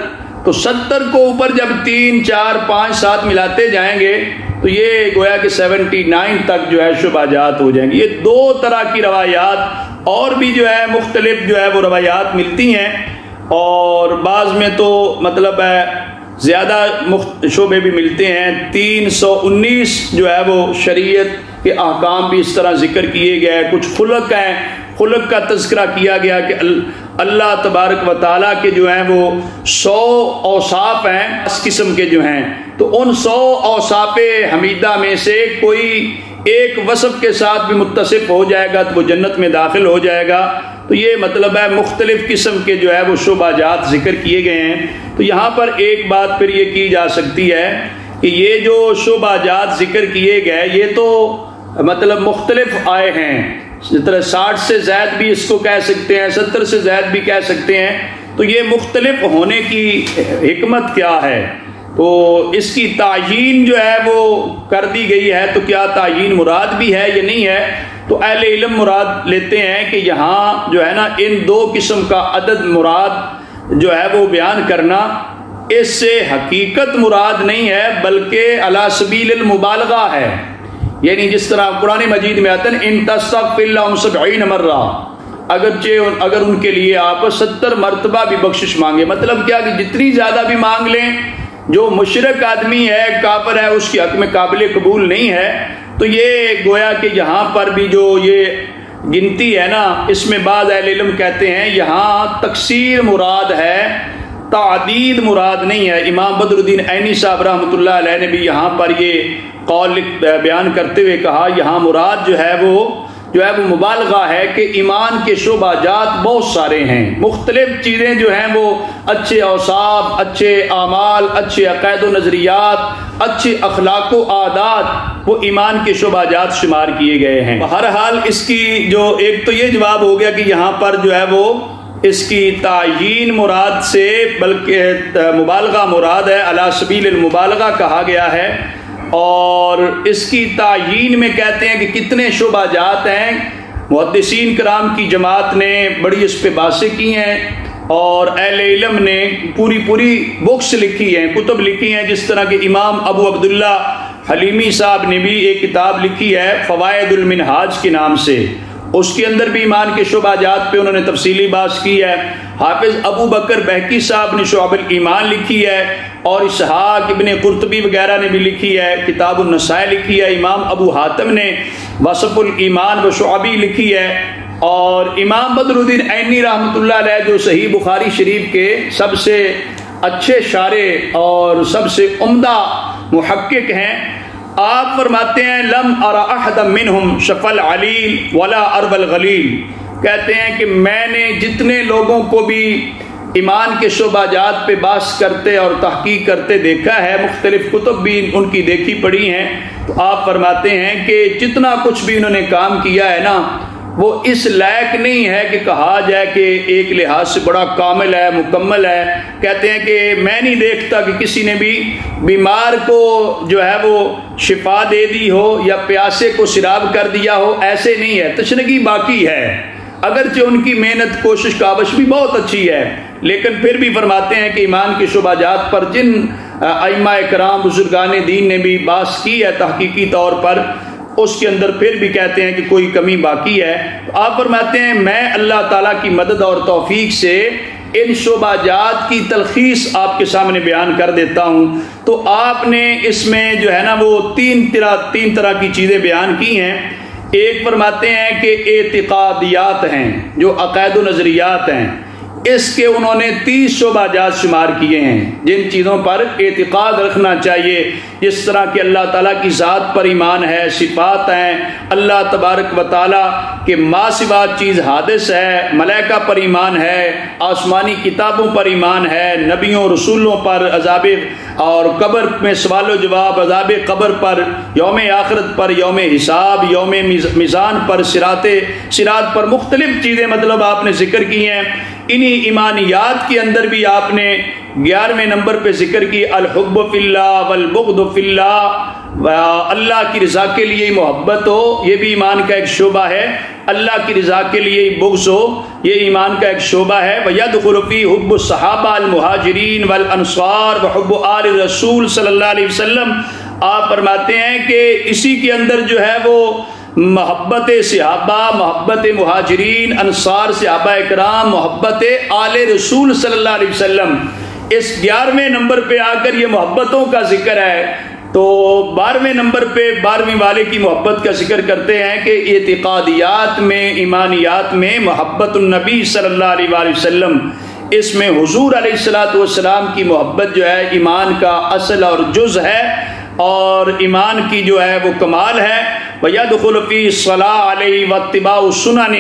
تو 70 کو اوپر جب 3 4 5 7 ملاتے جائیں گے تو یہ گویا کہ 79 تک جو ہے شبہ جات ہو جائیں گے۔ یہ 2 طرح کی روایات اور بھی جو ہے مختلف جو ہے وہ روایات ملتی ہیں، اور بعض میں تو مطلب ہے زیادہ شعبے بھی ملتے ہیں۔ 319 جو ہے وہ شریعت کے احکام بھی اس طرح ذکر کیے گئے، کچھ خلق ہیں، خلق کا تذکرہ کیا گیا کہ اللہ تبارک و تعالیٰ کے جو ہیں وہ 100 اوصاف ہیں، اس قسم کے جو ہیں، تو ان 100 اوصاف حمیدہ میں سے کوئی ایک وصف کے ساتھ بھی متصف ہو جائے گا تو وہ جنت میں داخل ہو جائے گا۔ تو یہ مطلب ہے مختلف قسم کے جو ہے وہ شعبہ جات ذکر کیے گئے ہیں۔ تو یہاں پر ایک بات پھر یہ کی جا سکتی ہے کہ یہ جو شعبہ جات ذکر کیے گئے یہ تو مطلب مختلف آئے ہیں، جس طرح 60 سے زائد بھی اس کو کہہ سکتے ہیں، 70 سے زائد بھی کہہ سکتے ہیں، تو یہ مختلف ہونے کی حکمت کیا ہے؟ تو اس کی تعیین جو ہے وہ کر دی گئی ہے، تو کیا تعیین مراد بھی ہے یا نہیں ہے؟ تو اہل علم مراد لیتے ہیں کہ یہاں جو ہے نا ان 2 قسم کا عدد مراد جو ہے وہ بیان کرنا، اس سے حقیقت مراد نہیں ہے بلکہ علی سبیل المبالغہ ہے، یعنی جس طرح قرآن مجید میں آتا ہے ان تستغفر لهم 70 مرہ، اگرچہ اگر ان کے لیے آپ 70 مرتبہ بھی بخشش مانگے، مطلب کیا کہ جتنی زیادہ بھی مانگ لیں، جو مشرک آدمی ہے، کافر ہے، اس کے حق میں قابل قبول نہیں ہے۔ تو یہ گویا کہ یہاں پر بھی جو یہ گنتی ہے نا، اس میں بعض اہل علم کہتے ہیں یہاں تکثیر مراد ہے، تعدید مراد نہیں ہے۔ امام بدر الدین عینی صاحب رحمۃ اللہ علیہ نے بھی یہاں پر یہ قول بیان کرتے ہوئے کہا یہاں مراد جو ہے وہ مبالغہ ہے کہ ایمان کے شعبہ جات بہت سارے ہیں، مختلف چیزیں جو ہیں وہ اچھے اوصاف، اچھے اعمال، اچھے عقائد و نظریات، اچھے اخلاق و عادات، وہ ایمان کے شعبہ جات شمار کیے گئے ہیں۔ بہرحال اس کی جو ایک تو یہ جواب ہو گیا کہ یہاں پر جو ہے وہ اس کی تعیین مراد سے بلکہ مبالغہ مراد ہے، علی سبیل المبالغہ کہا گیا ہے، اور اس کی تعیین میں کہتے ہیں کہ کتنے شعبہ جات ہیں۔ محدثین کرام کی جماعت نے بڑی اس پہ بحثیں کی ہیں، اور اہل علم نے پوری بکس لکھی ہیں، کتب لکھی ہیں، جس طرح کہ امام ابو عبداللہ حلیمی صاحب نے بھی ایک کتاب لکھی ہے فوائد المنہاج کے نام سے، اس کے اندر بھی ایمان کے شعبہ جات پہ انہوں نے تفصیلی بحث کی ہے۔ حافظ ابو بکر بہقی صاحب نے شعب الایمان لکھی ہے، اور اسحاق ابن قرطبی وغیرہ نے بھی لکھی ہے، کتاب النساء لکھی ہے، امام ابو حاتم نے وصف الایمان و شعبی لکھی ہے، اور امام بدر الدین عینی رحمۃ اللہ علیہ جو صحیح بخاری شریف کے سب سے اچھے شارح اور سب سے عمدہ محقق ہیں، آپ فرماتے ہیں لم ارى احدا منهم شفى العلیل ولا ارب الغلیل، کہتے ہیں کہ میں نے جتنے لوگوں کو بھی ایمان کے شعبہ جات پہ بحث کرتے اور تحقیق کرتے دیکھا ہے، مختلف کتب بھی ان کی دیکھی پڑھی ہیں، تو آپ فرماتے ہیں کہ جتنا کچھ بھی انہوں نے کام کیا ہے نا، وہ اس لائق نہیں ہے کہ کہا جائے کہ ایک لحاظ سے بڑا کامل ہے، مکمل ہے۔ کہتے ہیں کہ میں نہیں دیکھتا کہ کسی نے بھی بیمار کو جو ہے وہ شفا دے دی ہو یا پیاسے کو سیراب کر دیا ہو، ایسے نہیں ہے، تشنگی باقی ہے، اگرچہ ان کی محنت کوشش کاوش بھی بہت اچھی ہے، لیکن پھر بھی فرماتے ہیں کہ ایمان کے شعبہ جات پر جن ائمہ کرام بزرگان دین نے بھی بحث کی ہے تحقیقی طور پر، اس کے اندر پھر بھی کہتے ہیں کہ کوئی کمی باقی ہے۔ تو آپ فرماتے ہیں میں اللہ تعالیٰ کی مدد اور توفیق سے ان شعبہ جات کی تلخیص آپ کے سامنے بیان کر دیتا ہوں۔ تو آپ نے اس میں جو ہے نا وہ تین طرح کی چیزیں بیان کی ہیں۔ ایک فرماتے ہیں کہ اعتقادیات ہیں، جو عقائد و نظریات ہیں، اس کے انہوں نے 30 شعبہ جات شمار کیے ہیں جن چیزوں پر اعتقاد رکھنا چاہیے، جس طرح کہ اللہ تعالیٰ کی ذات پر ایمان ہے، صفات ہیں، اللہ تبارک و تعالیٰ کے ما سوا چیز حادث ہے، ملائکہ پر ایمان ہے، آسمانی کتابوں پر ایمان ہے، نبیوں رسولوں پر، عذاب اور قبر میں سوال و جواب، عذاب قبر پر، یوم آخرت پر، یوم حساب، یوم میزان پر، صراط پر، مختلف چیزیں مطلب آپ نے ذکر کی ہیں۔ انہی ایمانیات کے اندر بھی آپ نے 11ویں نمبر پہ ذکر کی الحب فی اللہ والبغض فی اللہ، اللہ کی رضا کے لیے محبت ہو، یہ بھی ایمان کا ایک شعبہ ہے، اللہ کی رضا کے لیے بغض ہو، یہ ایمان کا ایک شعبہ ہے۔ وَيَدْخُلُ فِي حُبُّ الصَّحَابَةِ الْمُهَاجِرِينَ وَالْأَنصَارِ وَحُبُّ آلِ الرَّسُولِ صلی اللہ علیہ وسلم، آپ فرماتے ہیں کہ اسی کے اندر جو ہے وہ محبت صحابہ، محبت مہاجرین، انصار، صحابہ اکرام، محبت آل رسول صلی اللہ علیہ وسلم، اس 11ویں نمبر پہ آ کر یہ محبتوں کا ذکر ہے۔ تو 12ویں نمبر پہ 12ویں والے کی محبت کا ذکر کرتے ہیں کہ اعتقادیات میں، ایمانیات میں محبت النبی صلی اللہ علیہ وآلہ وسلم، اس میں حضور علیہ السلام کی محبت جو ہے ایمان کا اصل اور جز ہے اور ایمان کی جو ہے وہ کمال ہے۔ وَيَدْخُلُ فِي الصَّلَاةِ عَلَيْهِ وَاتِّبَاعُ السُّنَنِ،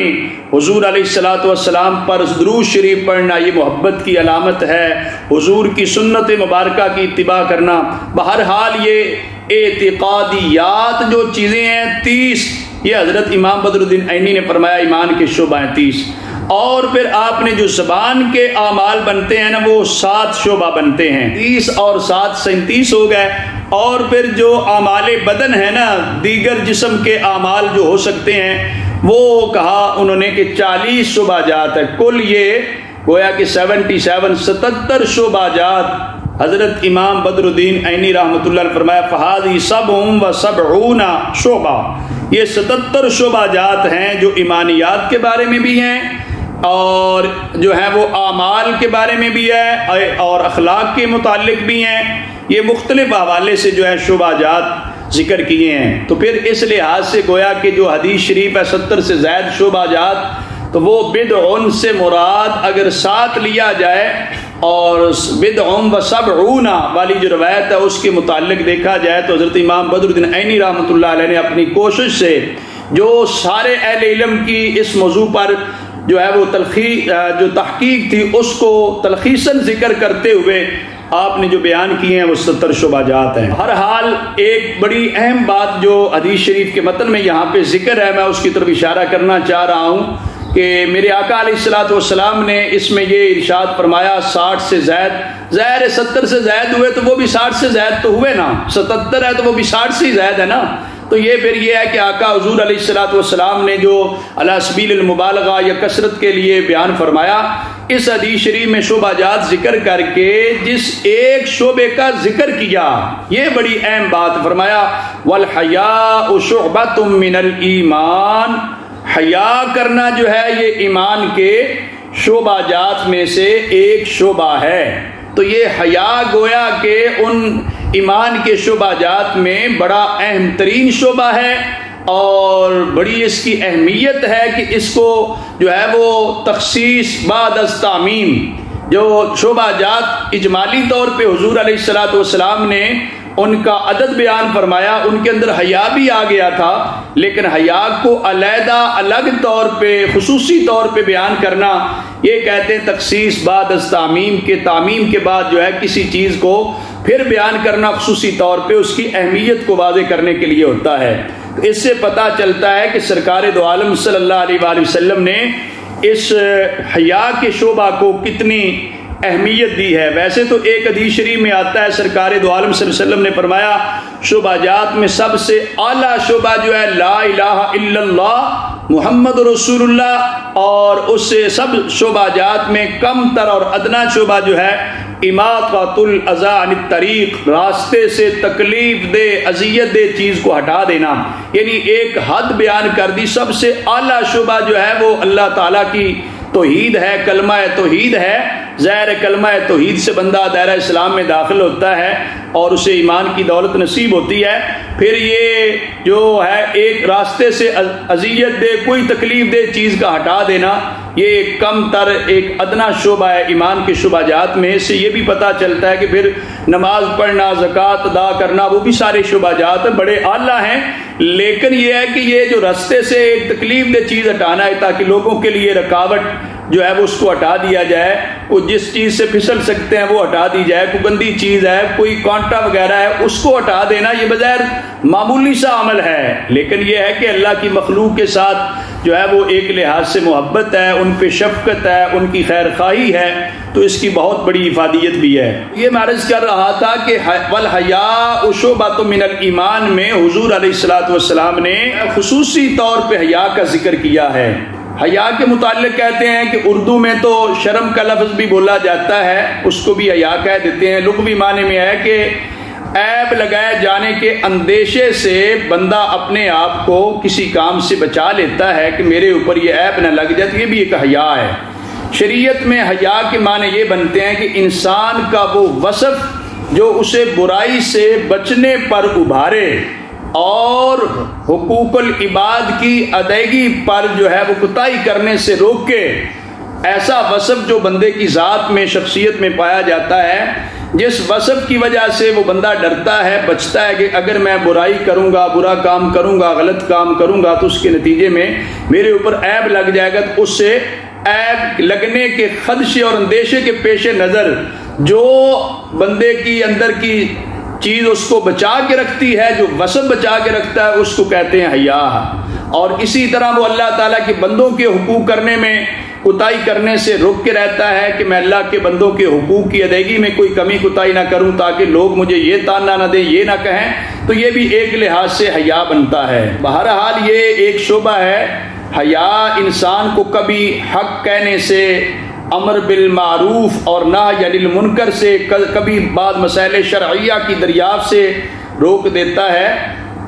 حضور علیہ السلام پر درود شریف پڑھنا یہ محبت کی علامت ہے، حضور کی سنت مبارکہ کی اتباع کرنا۔ بہرحال یہ اعتقادیات جو چیزیں ہیں 30، یہ حضرت امام بدر الدین عینی نے فرمایا ایمان کے شعبہ ہیں 30، اور پھر آپ نے جو زبان کے اعمال بنتے ہیں نا وہ 7 شعبہ بنتے ہیں، 30 اور 7 37 ہو گئے، اور پھر جو اعمال بدن ہے نا، دیگر جسم کے اعمال جو ہو سکتے ہیں وہ کہا انہوں نے کہ 40 شعبہ جات ہے، کل یہ گویا کہ 77 شعبہ جات حضرت امام بدر الدین عینی رحمۃ اللہ نے فرمایا فہذی 77 شعبہ، یہ 77 شعبہ جات ہیں جو ایمانیات کے بارے میں بھی ہیں اور جو ہے وہ اعمال کے بارے میں بھی ہے اور اخلاق کے متعلق بھی ہیں، یہ مختلف حوالے سے جو ہے شعبہ جات ذکر کیے ہیں۔ تو پھر اس لحاظ سے گویا کہ جو حدیث شریف ہے 70 سے زائد شعبہ جات، تو وہ بدع سے مراد اگر 7 لیا جائے اور بدع و 70 والی جو روایت ہے اس کے متعلق دیکھا جائے تو حضرت امام بدر الدین عینی رحمۃ اللہ علیہ نے اپنی کوشش سے جو سارے اہل علم کی اس موضوع پر جو ہے وہ جو تحقیق تھی اس کو تلخیصاً ذکر کرتے ہوئے آپ نے جو بیان کیے ہیں وہ 70 شعبہ جات ہیں۔ ہر حال ایک بڑی اہم بات جو حدیث شریف کے متن میں یہاں پہ ذکر ہے، میں اس کی طرف اشارہ کرنا چاہ رہا ہوں کہ میرے آقا علیہ السلام نے اس میں یہ ارشاد فرمایا 60 سے زائد، ظاہر 70 سے زائد ہوئے تو وہ بھی 60 سے زائد تو ہوئے نا، 77 ہے تو وہ بھی 60 سے ہی زائد ہے نا، تو یہ پھر یہ ہے کہ آقا حضور علیہ السلام نے جو علی سبیل المبالغہ یا کثرت کے لیے بیان فرمایا، اس حدیث شریف میں شعبہ جات ذکر کر کے جس ایک شعبے کا ذکر کیا، یہ بڑی اہم بات فرمایا والحیاء شعبۃ من الایمان، حیا کرنا جو ہے یہ ایمان کے شعبہ جات میں سے ایک شعبہ ہے۔ تو یہ حیا گویا کہ ان ایمان کے شعبہ جات میں بڑا اہم ترین شعبہ ہے اور بڑی اس کی اہمیت ہے کہ اس کو جو ہے وہ تخصیص بعد از تعمیم، جو شعبہ جات اجمالی طور پہ حضور علیہ السلام نے ان کا عدد بیان فرمایا، ان کے اندر حیا بھی آ گیا تھا، لیکن حیا کو علیحدہ الگ طور پہ خصوصی طور پہ بیان کرنا، یہ کہتے ہیں تخصیص بعد از تعمیم کے، تعمیم کے بعد جو ہے کسی چیز کو پھر بیان کرنا خصوصی طور پہ اس کی اہمیت کو واضح کرنے کے لیے ہوتا ہے۔ تو اس سے پتہ چلتا ہے کہ سرکار دو عالم صلی اللہ علیہ وآلہ وسلم نے اس حیا کے شعبہ کو کتنی اہمیت دی ہے۔ ویسے تو ایک حدیث شریف میں آتا ہے سرکار دو عالم صلی اللہ علیہ وسلم نے فرمایا شعبہ جات میں سب سے اعلیٰ شعبہ جو ہے لا الہ الا اللہ محمد رسول اللہ، اور اس سے سب شعبہ جات میں کم تر اور ادنا شعبہ جو ہے اماطۃ الاذی عن الطریق، راستے سے تکلیف دہ اذیت دہ چیز کو ہٹا دینا، یعنی ایک حد بیان کر دی۔ سب سے اعلیٰ شعبہ جو ہے وہ اللہ تعالیٰ کی توحید ہے، کلمہ توحید ہے۔ ظاہر کلمہ توحید سے بندہ دائرہ اسلام میں داخل ہوتا ہے اور اسے ایمان کی دولت نصیب ہوتی ہے۔ پھر یہ جو ہے ایک راستے سے اذیت دہ کوئی تکلیف دہ چیز کا ہٹا دینا، یہ ایک کم تر ایک ادنا شعبہ ہے ایمان کے شعبہ جات میں. اس سے یہ بھی پتہ چلتا ہے کہ پھر نماز پڑھنا، زکوٰۃ ادا کرنا، وہ بھی سارے شعبہ جات بڑے اعلیٰ ہیں. لیکن یہ ہے کہ یہ جو رستے سے ایک تکلیف دہ چیز ہٹانا ہے تاکہ لوگوں کے لیے رکاوٹ جو ہے وہ اس کو ہٹا دیا جائے. وہ جس چیز سے پھسل سکتے ہیں وہ ہٹا دی جائے. کوئی گندی چیز ہے، کوئی کانٹا وغیرہ ہے، اس کو ہٹا دینا یہ بظاہر معمولی سا عمل ہے، لیکن یہ ہے کہ اللہ کی مخلوق کے ساتھ جو ہے وہ ایک لحاظ سے محبت ہے، ان پہ شفقت ہے، ان کی خیر خواہی ہے، تو اس کی بہت بڑی افادیت بھی ہے. یہ میں عرض کر رہا تھا کہ والحیاء شعبۃ من الایمان میں حضور علیہ الصلوۃ والسلام نے خصوصی طور پہ حیا کا ذکر کیا ہے. حیا کے متعلق کہتے ہیں کہ اردو میں تو شرم کا لفظ بھی بولا جاتا ہے، اس کو بھی حیا کہہ دیتے ہیں. لغوی معنی میں ہے کہ عیب لگائے جانے کے اندیشے سے بندہ اپنے آپ کو کسی کام سے بچا لیتا ہے کہ میرے اوپر یہ عیب نہ لگ جائے. یہ بھی ایک حیا ہے. شریعت میں حیا کے معنی یہ بنتے ہیں کہ انسان کا وہ وصف جو اسے برائی سے بچنے پر ابھارے اور حقوق العباد کی ادائیگی پر جو ہے وہ کوتاہی کرنے سے روکے. ایسا وصف جو بندے کی ذات میں، شخصیت میں پایا جاتا ہے، جس وصف کی وجہ سے وہ بندہ ڈرتا ہے، بچتا ہے کہ اگر میں برائی کروں گا، برا کام کروں گا، غلط کام کروں گا تو اس کے نتیجے میں میرے اوپر عیب لگ جائے گا. تو اس سے عیب لگنے کے خدشے اور اندیشے کے پیش نظر جو بندے کی اندر کی چیز اس کو بچا کے رکھتی ہے، جو وصف بچا کے رکھتا ہے، اس کو کہتے ہیں حیا. اور اسی طرح وہ اللہ تعالیٰ کے بندوں کے حقوق کرنے میں کوتاہی کرنے سے روک کے رہتا ہے کہ میں اللہ کے بندوں کے حقوق کی ادائیگی میں کوئی کمی کوتاہی نہ کروں تاکہ لوگ مجھے یہ تانا نہ دیں، یہ نہ کہیں. تو یہ بھی ایک لحاظ سے حیا بنتا ہے. بہرحال یہ ایک شعبہ ہے. حیا انسان کو کبھی حق کہنے سے، امر بالمعروف اور نہی عن المنکر سے، کبھی بعض مسائل شرعیہ کی دریافت سے روک دیتا ہے.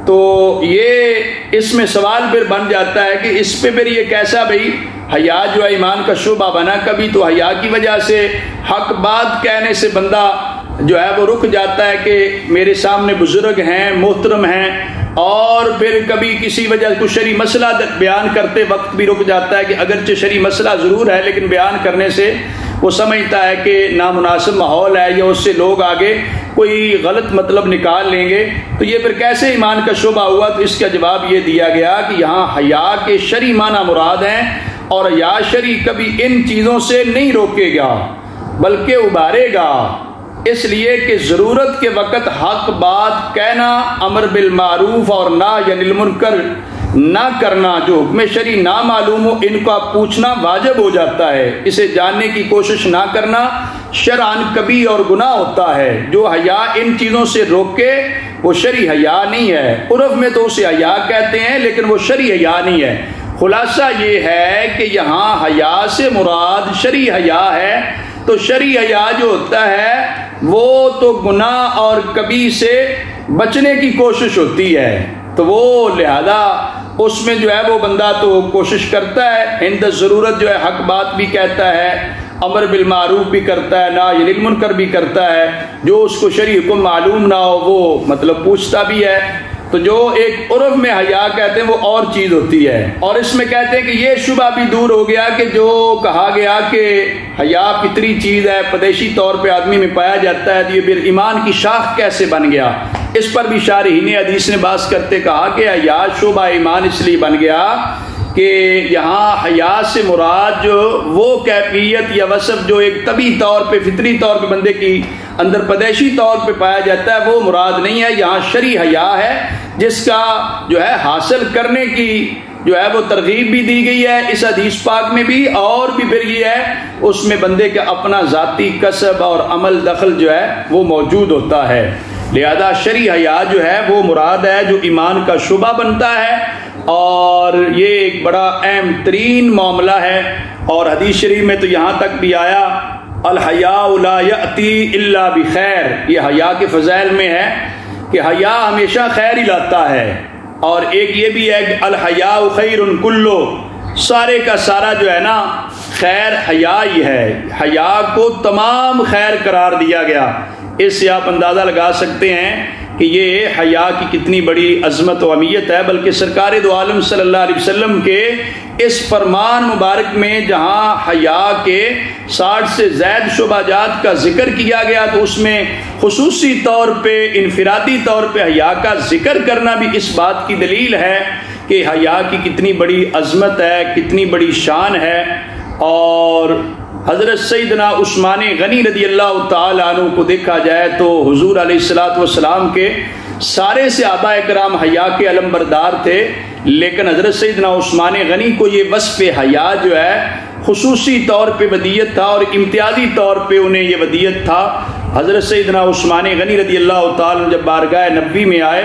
تو یہ اس میں سوال پھر بن جاتا ہے کہ اس پہ پھر یہ کیسا بھئی حیا جو ہے ایمان کا شعبہ بنا. کبھی تو حیا کی وجہ سے حق بات کہنے سے بندہ جو ہے وہ رک جاتا ہے کہ میرے سامنے بزرگ ہیں، محترم ہیں، اور پھر کبھی کسی وجہ کو شرعی مسئلہ بیان کرتے وقت بھی رک جاتا ہے کہ اگرچہ شرعی مسئلہ ضرور ہے لیکن بیان کرنے سے وہ سمجھتا ہے کہ نامناسب ماحول ہے یا اس سے لوگ آگے کوئی غلط مطلب نکال لیں گے. تو یہ پھر کیسے ایمان کا شعبہ ہوا؟ تو اس کا جواب یہ دیا گیا کہ یہاں حیا کے شرعی معنی مراد ہیں، اور حیا شرعی کبھی ان چیزوں سے نہیں روکے گا بلکہ ابھارے گا. اس لیے کہ ضرورت کے وقت حق بات کہنا، امر بالمعروف اور نہی عن المنکر نہ کرنا، جو حکم شرعی نہ معلوم ہو ان کا پوچھنا واجب ہو جاتا ہے. اسے جاننے کی کوشش نہ کرنا شرعاً کبھی اور گناہ ہوتا ہے. جو حیا ان چیزوں سے روکے وہ شرعی حیا نہیں ہے. عرف میں تو اسے حیا کہتے ہیں لیکن وہ شرعی حیا نہیں ہے. خلاصہ یہ ہے کہ یہاں حیا سے مراد شرعی حیا ہے. تو شرعی حیا جو ہوتا ہے وہ تو گناہ اور کبھی سے بچنے کی کوشش ہوتی ہے. تو وہ لہذا اس میں جو ہے وہ بندہ تو کوشش کرتا ہے، عند ضرورت جو ہے حق بات بھی کہتا ہے، امر بالمعروف بھی کرتا ہے، نہی عن المنکر بھی کرتا ہے. جو اس کو شرعی حکم معلوم نہ ہو وہ مطلب پوچھتا بھی ہے. تو جو ایک عرف میں حیا کہتے ہیں وہ اور چیز ہوتی ہے. اور اس میں کہتے ہیں کہ یہ شبہ بھی دور ہو گیا کہ جو کہا گیا کہ حیا فطری چیز ہے، پیدائشی طور پہ آدمی میں پایا جاتا ہے، تو یہ پھر ایمان کی شاخ کیسے بن گیا؟ اس پر بھی شارحین حدیث نے بحث کرتے کہا کہ حیا شعبہ ایمان اس لیے بن گیا کہ یہاں حیا سے مراد جو وہ کیفیت یا وصف جو ایک طبعی طور پہ، فطری طور پہ بندے کی اندر پیدائشی طور پہ پایا جاتا ہے وہ مراد نہیں ہے. یہاں شرعی حیا ہے جس کا جو ہے حاصل کرنے کی جو ہے وہ ترغیب بھی دی گئی ہے اس حدیث پاک میں بھی، اور بھی پھر یہ ہے اس میں بندے کا اپنا ذاتی کسب اور عمل دخل جو ہے وہ موجود ہوتا ہے. لہذا شرعی حیا جو ہے وہ مراد ہے جو ایمان کا شعبہ بنتا ہے، اور یہ ایک بڑا اہم ترین معاملہ ہے. اور حدیث شریف میں تو یہاں تک بھی آیا الحیاء لا یأتی الا بخیر. یہ حیا کے فضائل میں ہے کہ حیا ہمیشہ خیر ہی لاتا ہے. اور ایک یہ بھی ہے کہ الحیاء خیر کلو، سارے کا سارا جو ہے نا خیر حیا ہی ہے. حیا کو تمام خیر قرار دیا گیا. اس سے آپ اندازہ لگا سکتے ہیں کہ یہ حیا کی کتنی بڑی عظمت و اہمیت ہے، بلکہ سرکار دو عالم صلی اللہ علیہ وسلم کے اس فرمان مبارک میں جہاں حیا کے 60 سے زائد شعبہ جات کا ذکر کیا گیا تو اس میں خصوصی طور پہ انفرادی طور پہ حیا کا ذکر کرنا بھی اس بات کی دلیل ہے کہ حیا کی کتنی بڑی عظمت ہے، کتنی بڑی شان ہے۔ اور حضرت سیدنا عثمان غنی رضی اللہ تعالیٰ عنہ کو دیکھا جائے تو حضور علیہ الصلوۃ والسلام کے سارے صحابہ کرام حیا کے علم بردار تھے، لیکن حضرت سیدنا عثمان غنی کو یہ وصف حیا جو ہے خصوصی طور پہ ودیت تھا اور امتیازی طور پہ انہیں یہ ودیت تھا۔ حضرت سیدنا عثمان غنی رضی اللہ تعالیٰ جب بارگاہ نبی میں آئے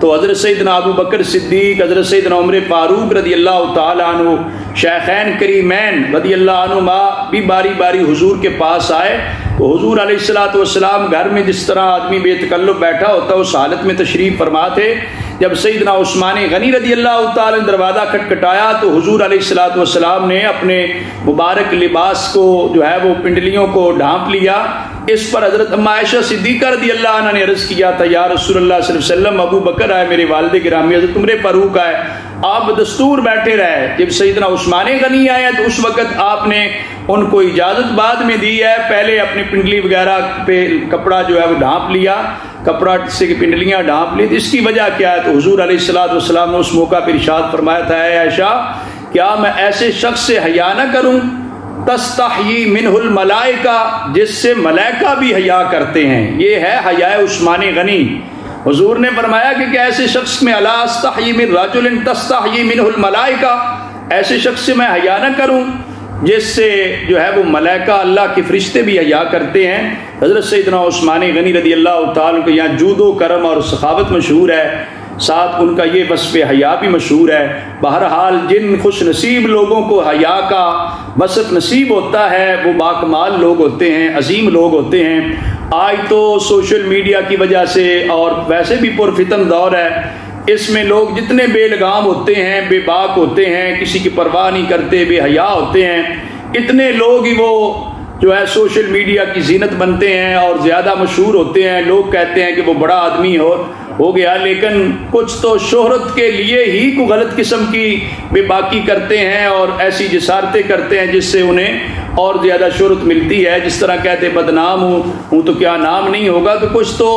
تو حضرت سیدنا ابو بکر صدیق، حضرت سیدنا عمر فاروق رضی اللہ تعالیٰ عنہ، شیخین کریمین رضی اللہ عنہما بھی باری باری حضور کے پاس آئے تو حضور علیہ الصلوۃ والسلام گھر میں جس طرح آدمی بے تکلف بیٹھا ہوتا ہے اس حالت میں تشریف فرما تھے۔ جب سیدنا عثمان غنی رضی اللہ تعالیٰ نے دروازہ کھٹکھٹایا تو حضور علیہ الصلوۃ والسلام نے اپنے مبارک لباس کو جو ہے وہ پنڈلیوں کو ڈھانپ لیا۔ اس پر حضرت ام عائشہ صدیقہ رضی اللہ عنہ نے عرض کیا تھا، یا رسول اللہ صلی اللہ علیہ وسلم، ابو بکر آئے میرے والد گرامی، حضرت عمر فاروق آئے، آپ دستور بیٹھے رہے۔ جب سیدنا عثمان غنی آئے تو اس وقت آپ نے ان کو اجازت بعد میں دی ہے، پہلے اپنی پنڈلی وغیرہ پہ کپڑا جو ہے وہ ڈھانپ لیا، کپڑا سے پنڈلیاں ڈھانپ لی۔ اس کی وجہ کیا ہے تو حضور علیہ الصلوۃ والسلام نے اس موقع پر ارشاد فرمایا تھا، اے عائشہ کیا میں ایسے شخص سے حیا نہ کروں تستحیی منہ الملائکہ، جس سے ملائکہ بھی حیا کرتے ہیں۔ یہ ہے حیا عثمان غنی۔ حضور نے فرمایا کہ کیا ایسے شخص میں الا استحیی من رجل تستحیی منہ الملائکہ، ایسے شخص سے میں حیا نہ کروں جس سے جو ہے وہ ملائکہ اللہ کے فرشتے بھی حیا کرتے ہیں۔ حضرت سیدنا عثمان غنی رضی اللہ تعالیٰ کو یہاں جود و کرم اور سخاوت مشہور ہے، ساتھ ان کا یہ وصف حیا بھی مشہور ہے۔ بہرحال جن خوش نصیب لوگوں کو حیا کا وصف نصیب ہوتا ہے وہ باکمال لوگ ہوتے ہیں، عظیم لوگ ہوتے ہیں۔ آج تو سوشل میڈیا کی وجہ سے اور ویسے بھی پرفتن دور ہے، اس میں لوگ جتنے بے لگام ہوتے ہیں، بے باک ہوتے ہیں، کسی کی پرواہ نہیں کرتے، بے حیا ہوتے ہیں، اتنے لوگ ہی وہ جو ہے سوشل میڈیا کی زینت بنتے ہیں اور زیادہ مشہور ہوتے ہیں۔ لوگ کہتے ہیں کہ وہ بڑا آدمی ہو گیا، لیکن کچھ تو شہرت کے لیے ہی کوئی غلط قسم کی بے باکی کرتے ہیں اور ایسی جسارتیں کرتے ہیں جس سے انہیں اور زیادہ شہرت ملتی ہے۔ جس طرح کہتے بدنام ہوں تو کیا نام نہیں ہوگا، تو کچھ تو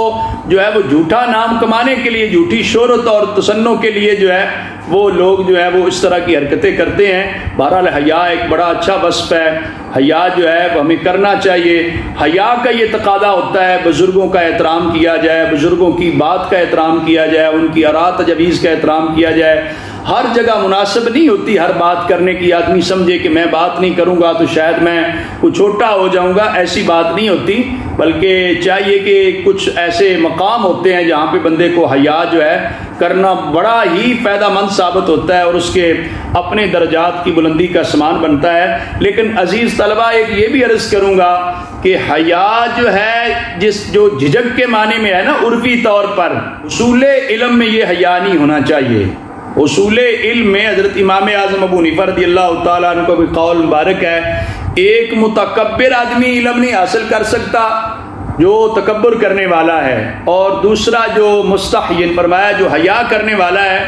جو ہے وہ جھوٹا نام کمانے کے لیے، جھوٹی شہرت اور تسنوں کے لیے جو ہے وہ لوگ جو ہے وہ اس طرح کی حرکتیں کرتے ہیں۔ بہرحال حیا ایک بڑا اچھا وصف ہے، حیا جو ہے وہ ہمیں کرنا چاہیے۔ حیا کا یہ تقاضا ہوتا ہے بزرگوں کا احترام کیا جائے، بزرگوں کی بات کا احترام کیا جائے، ان کی آراء تجویز کا احترام کیا جائے۔ ہر جگہ مناسب نہیں ہوتی ہر بات کرنے کی، آدمی سمجھے کہ میں بات نہیں کروں گا تو شاید میں کچھ چھوٹا ہو جاؤں گا، ایسی بات نہیں ہوتی، بلکہ چاہیے کہ کچھ ایسے مقام ہوتے ہیں جہاں پہ بندے کو حیا جو ہے کرنا بڑا ہی فائدہ مند ثابت ہوتا ہے اور اس کے اپنے درجات کی بلندی کا سامان بنتا ہے۔ لیکن عزیز طلبہ ایک یہ بھی عرض کروں گا کہ حیا جو ہے جو جھجک کے معنی میں ہے نا عرفی طور پر، اصول علم میں یہ حیا نہیں ہونا چاہیے۔ اصول علم میں حضرت امام اعظم ابو حنیفہ رضی اللہ تعالیٰ عنہ کا بھی قول مبارک ہے، ایک متکبر آدمی علم نہیں حاصل کر سکتا جو تکبر کرنے والا ہے، اور دوسرا جو مستحی، فرمایا جو حیا کرنے والا ہے،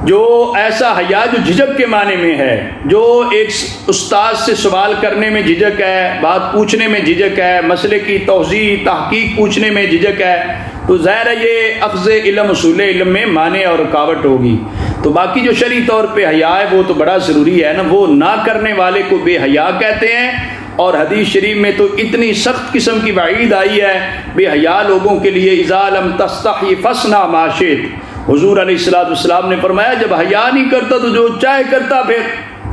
جو ایسا حیا جو جھجک کے معنی میں ہے، جو ایک استاد سے سوال کرنے میں جھجک ہے، بات پوچھنے میں جھجک ہے، مسئلے کی توضیح تحقیق پوچھنے میں جھجک ہے، تو ظاہر ہے یہ اخذ علم اصول علم میں مانع اور رکاوٹ ہوگی۔ تو باقی جو شرعی طور پہ حیا ہے وہ تو بڑا ضروری ہے نا، وہ نہ کرنے والے کو بے حیا کہتے ہیں، اور حدیث شریف میں تو اتنی سخت قسم کی وعید آئی ہے بے حیا لوگوں کے لیے، اذا لم تستحی فاصنع ما شئت۔ حضور علیہ الصلوۃ والسلام نے فرمایا جب حیا نہیں کرتا تو جو چاہے کرتا، پھر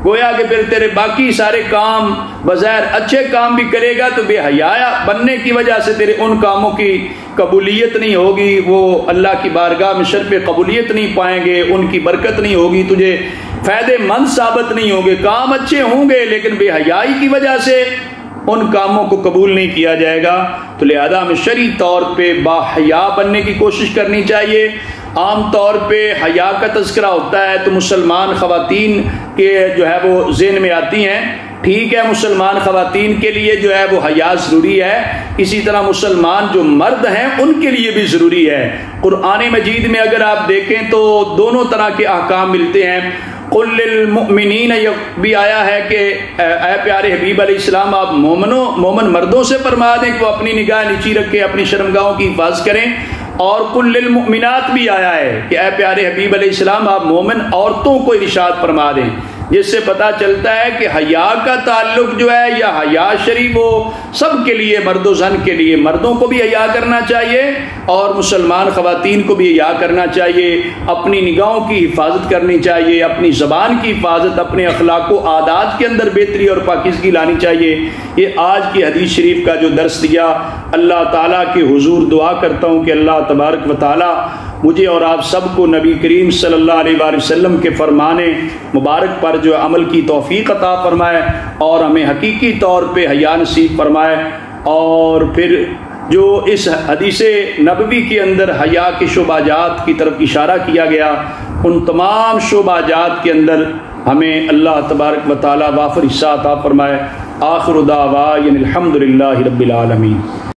گویا کہ پھر تیرے باقی سارے کام بظاہر اچھے کام بھی کرے گا تو بے حیا بننے کی وجہ سے تیرے ان کاموں کی قبولیت نہیں ہوگی، وہ اللہ کی بارگاہ میں شرف قبولیت نہیں پائیں گے، ان کی برکت نہیں ہوگی، تجھے فائدے مند ثابت نہیں ہوگے، کام اچھے ہوں گے لیکن بے حیائی کی وجہ سے ان کاموں کو قبول نہیں کیا جائے گا۔ تو لہذا ہمیں شرعی طور پہ باحیا بننے کی کوشش کرنی چاہیے۔ عام طور پہ حیا کا تذکرہ ہوتا ہے تو مسلمان خواتین کے جو ہے وہ ذہن میں آتی ہیں، ٹھیک ہے مسلمان خواتین کے لیے جو ہے وہ حیا ضروری ہے، اسی طرح مسلمان جو مرد ہیں ان کے لیے بھی ضروری ہے۔ قرآن مجید میں اگر آپ دیکھیں تو دونوں طرح کے احکام ملتے ہیں۔ قل للمؤمنین بھی آیا ہے کہ اے پیارے حبیب علیہ السلام آپ مومن مردوں سے فرما دیں کہ وہ اپنی نگاہ نیچی رکھیں، اپنی شرمگاہوں کی حفاظت کریں، اور قل للمؤمنات بھی آیا ہے کہ اے پیارے حبیب علیہ السلام آپ مومن عورتوں کو ارشاد فرما دیں، جس سے پتہ چلتا ہے کہ حیا کا تعلق جو ہے یا حیا شریف وہ سب کے لیے، مرد و زن کے لیے، مردوں کو بھی حیا کرنا چاہیے اور مسلمان خواتین کو بھی حیا کرنا چاہیے، اپنی نگاہوں کی حفاظت کرنی چاہیے، اپنی زبان کی حفاظت، اپنے اخلاق و عادات کے اندر بہتری اور پاکیزگی لانی چاہیے۔ یہ آج کی حدیث شریف کا جو درس دیا، اللہ تعالیٰ کے حضور دعا کرتا ہوں کہ اللہ تبارک و تعالیٰ مجھے اور آپ سب کو نبی کریم صلی اللہ علیہ وآلہ وسلم کے فرمان مبارک پر جو عمل کی توفیق عطا فرمائے اور ہمیں حقیقی طور پہ حیا نصیب فرمائے، اور پھر جو اس حدیث نبوی کے اندر حیا کے شعبہ جات کی طرف اشارہ کیا گیا، ان تمام شعبہ جات کے اندر ہمیں اللہ تبارک و تعالیٰ وافر حصہ عطا فرمائے۔ آخر دعوانا الحمدللہ رب العالمین۔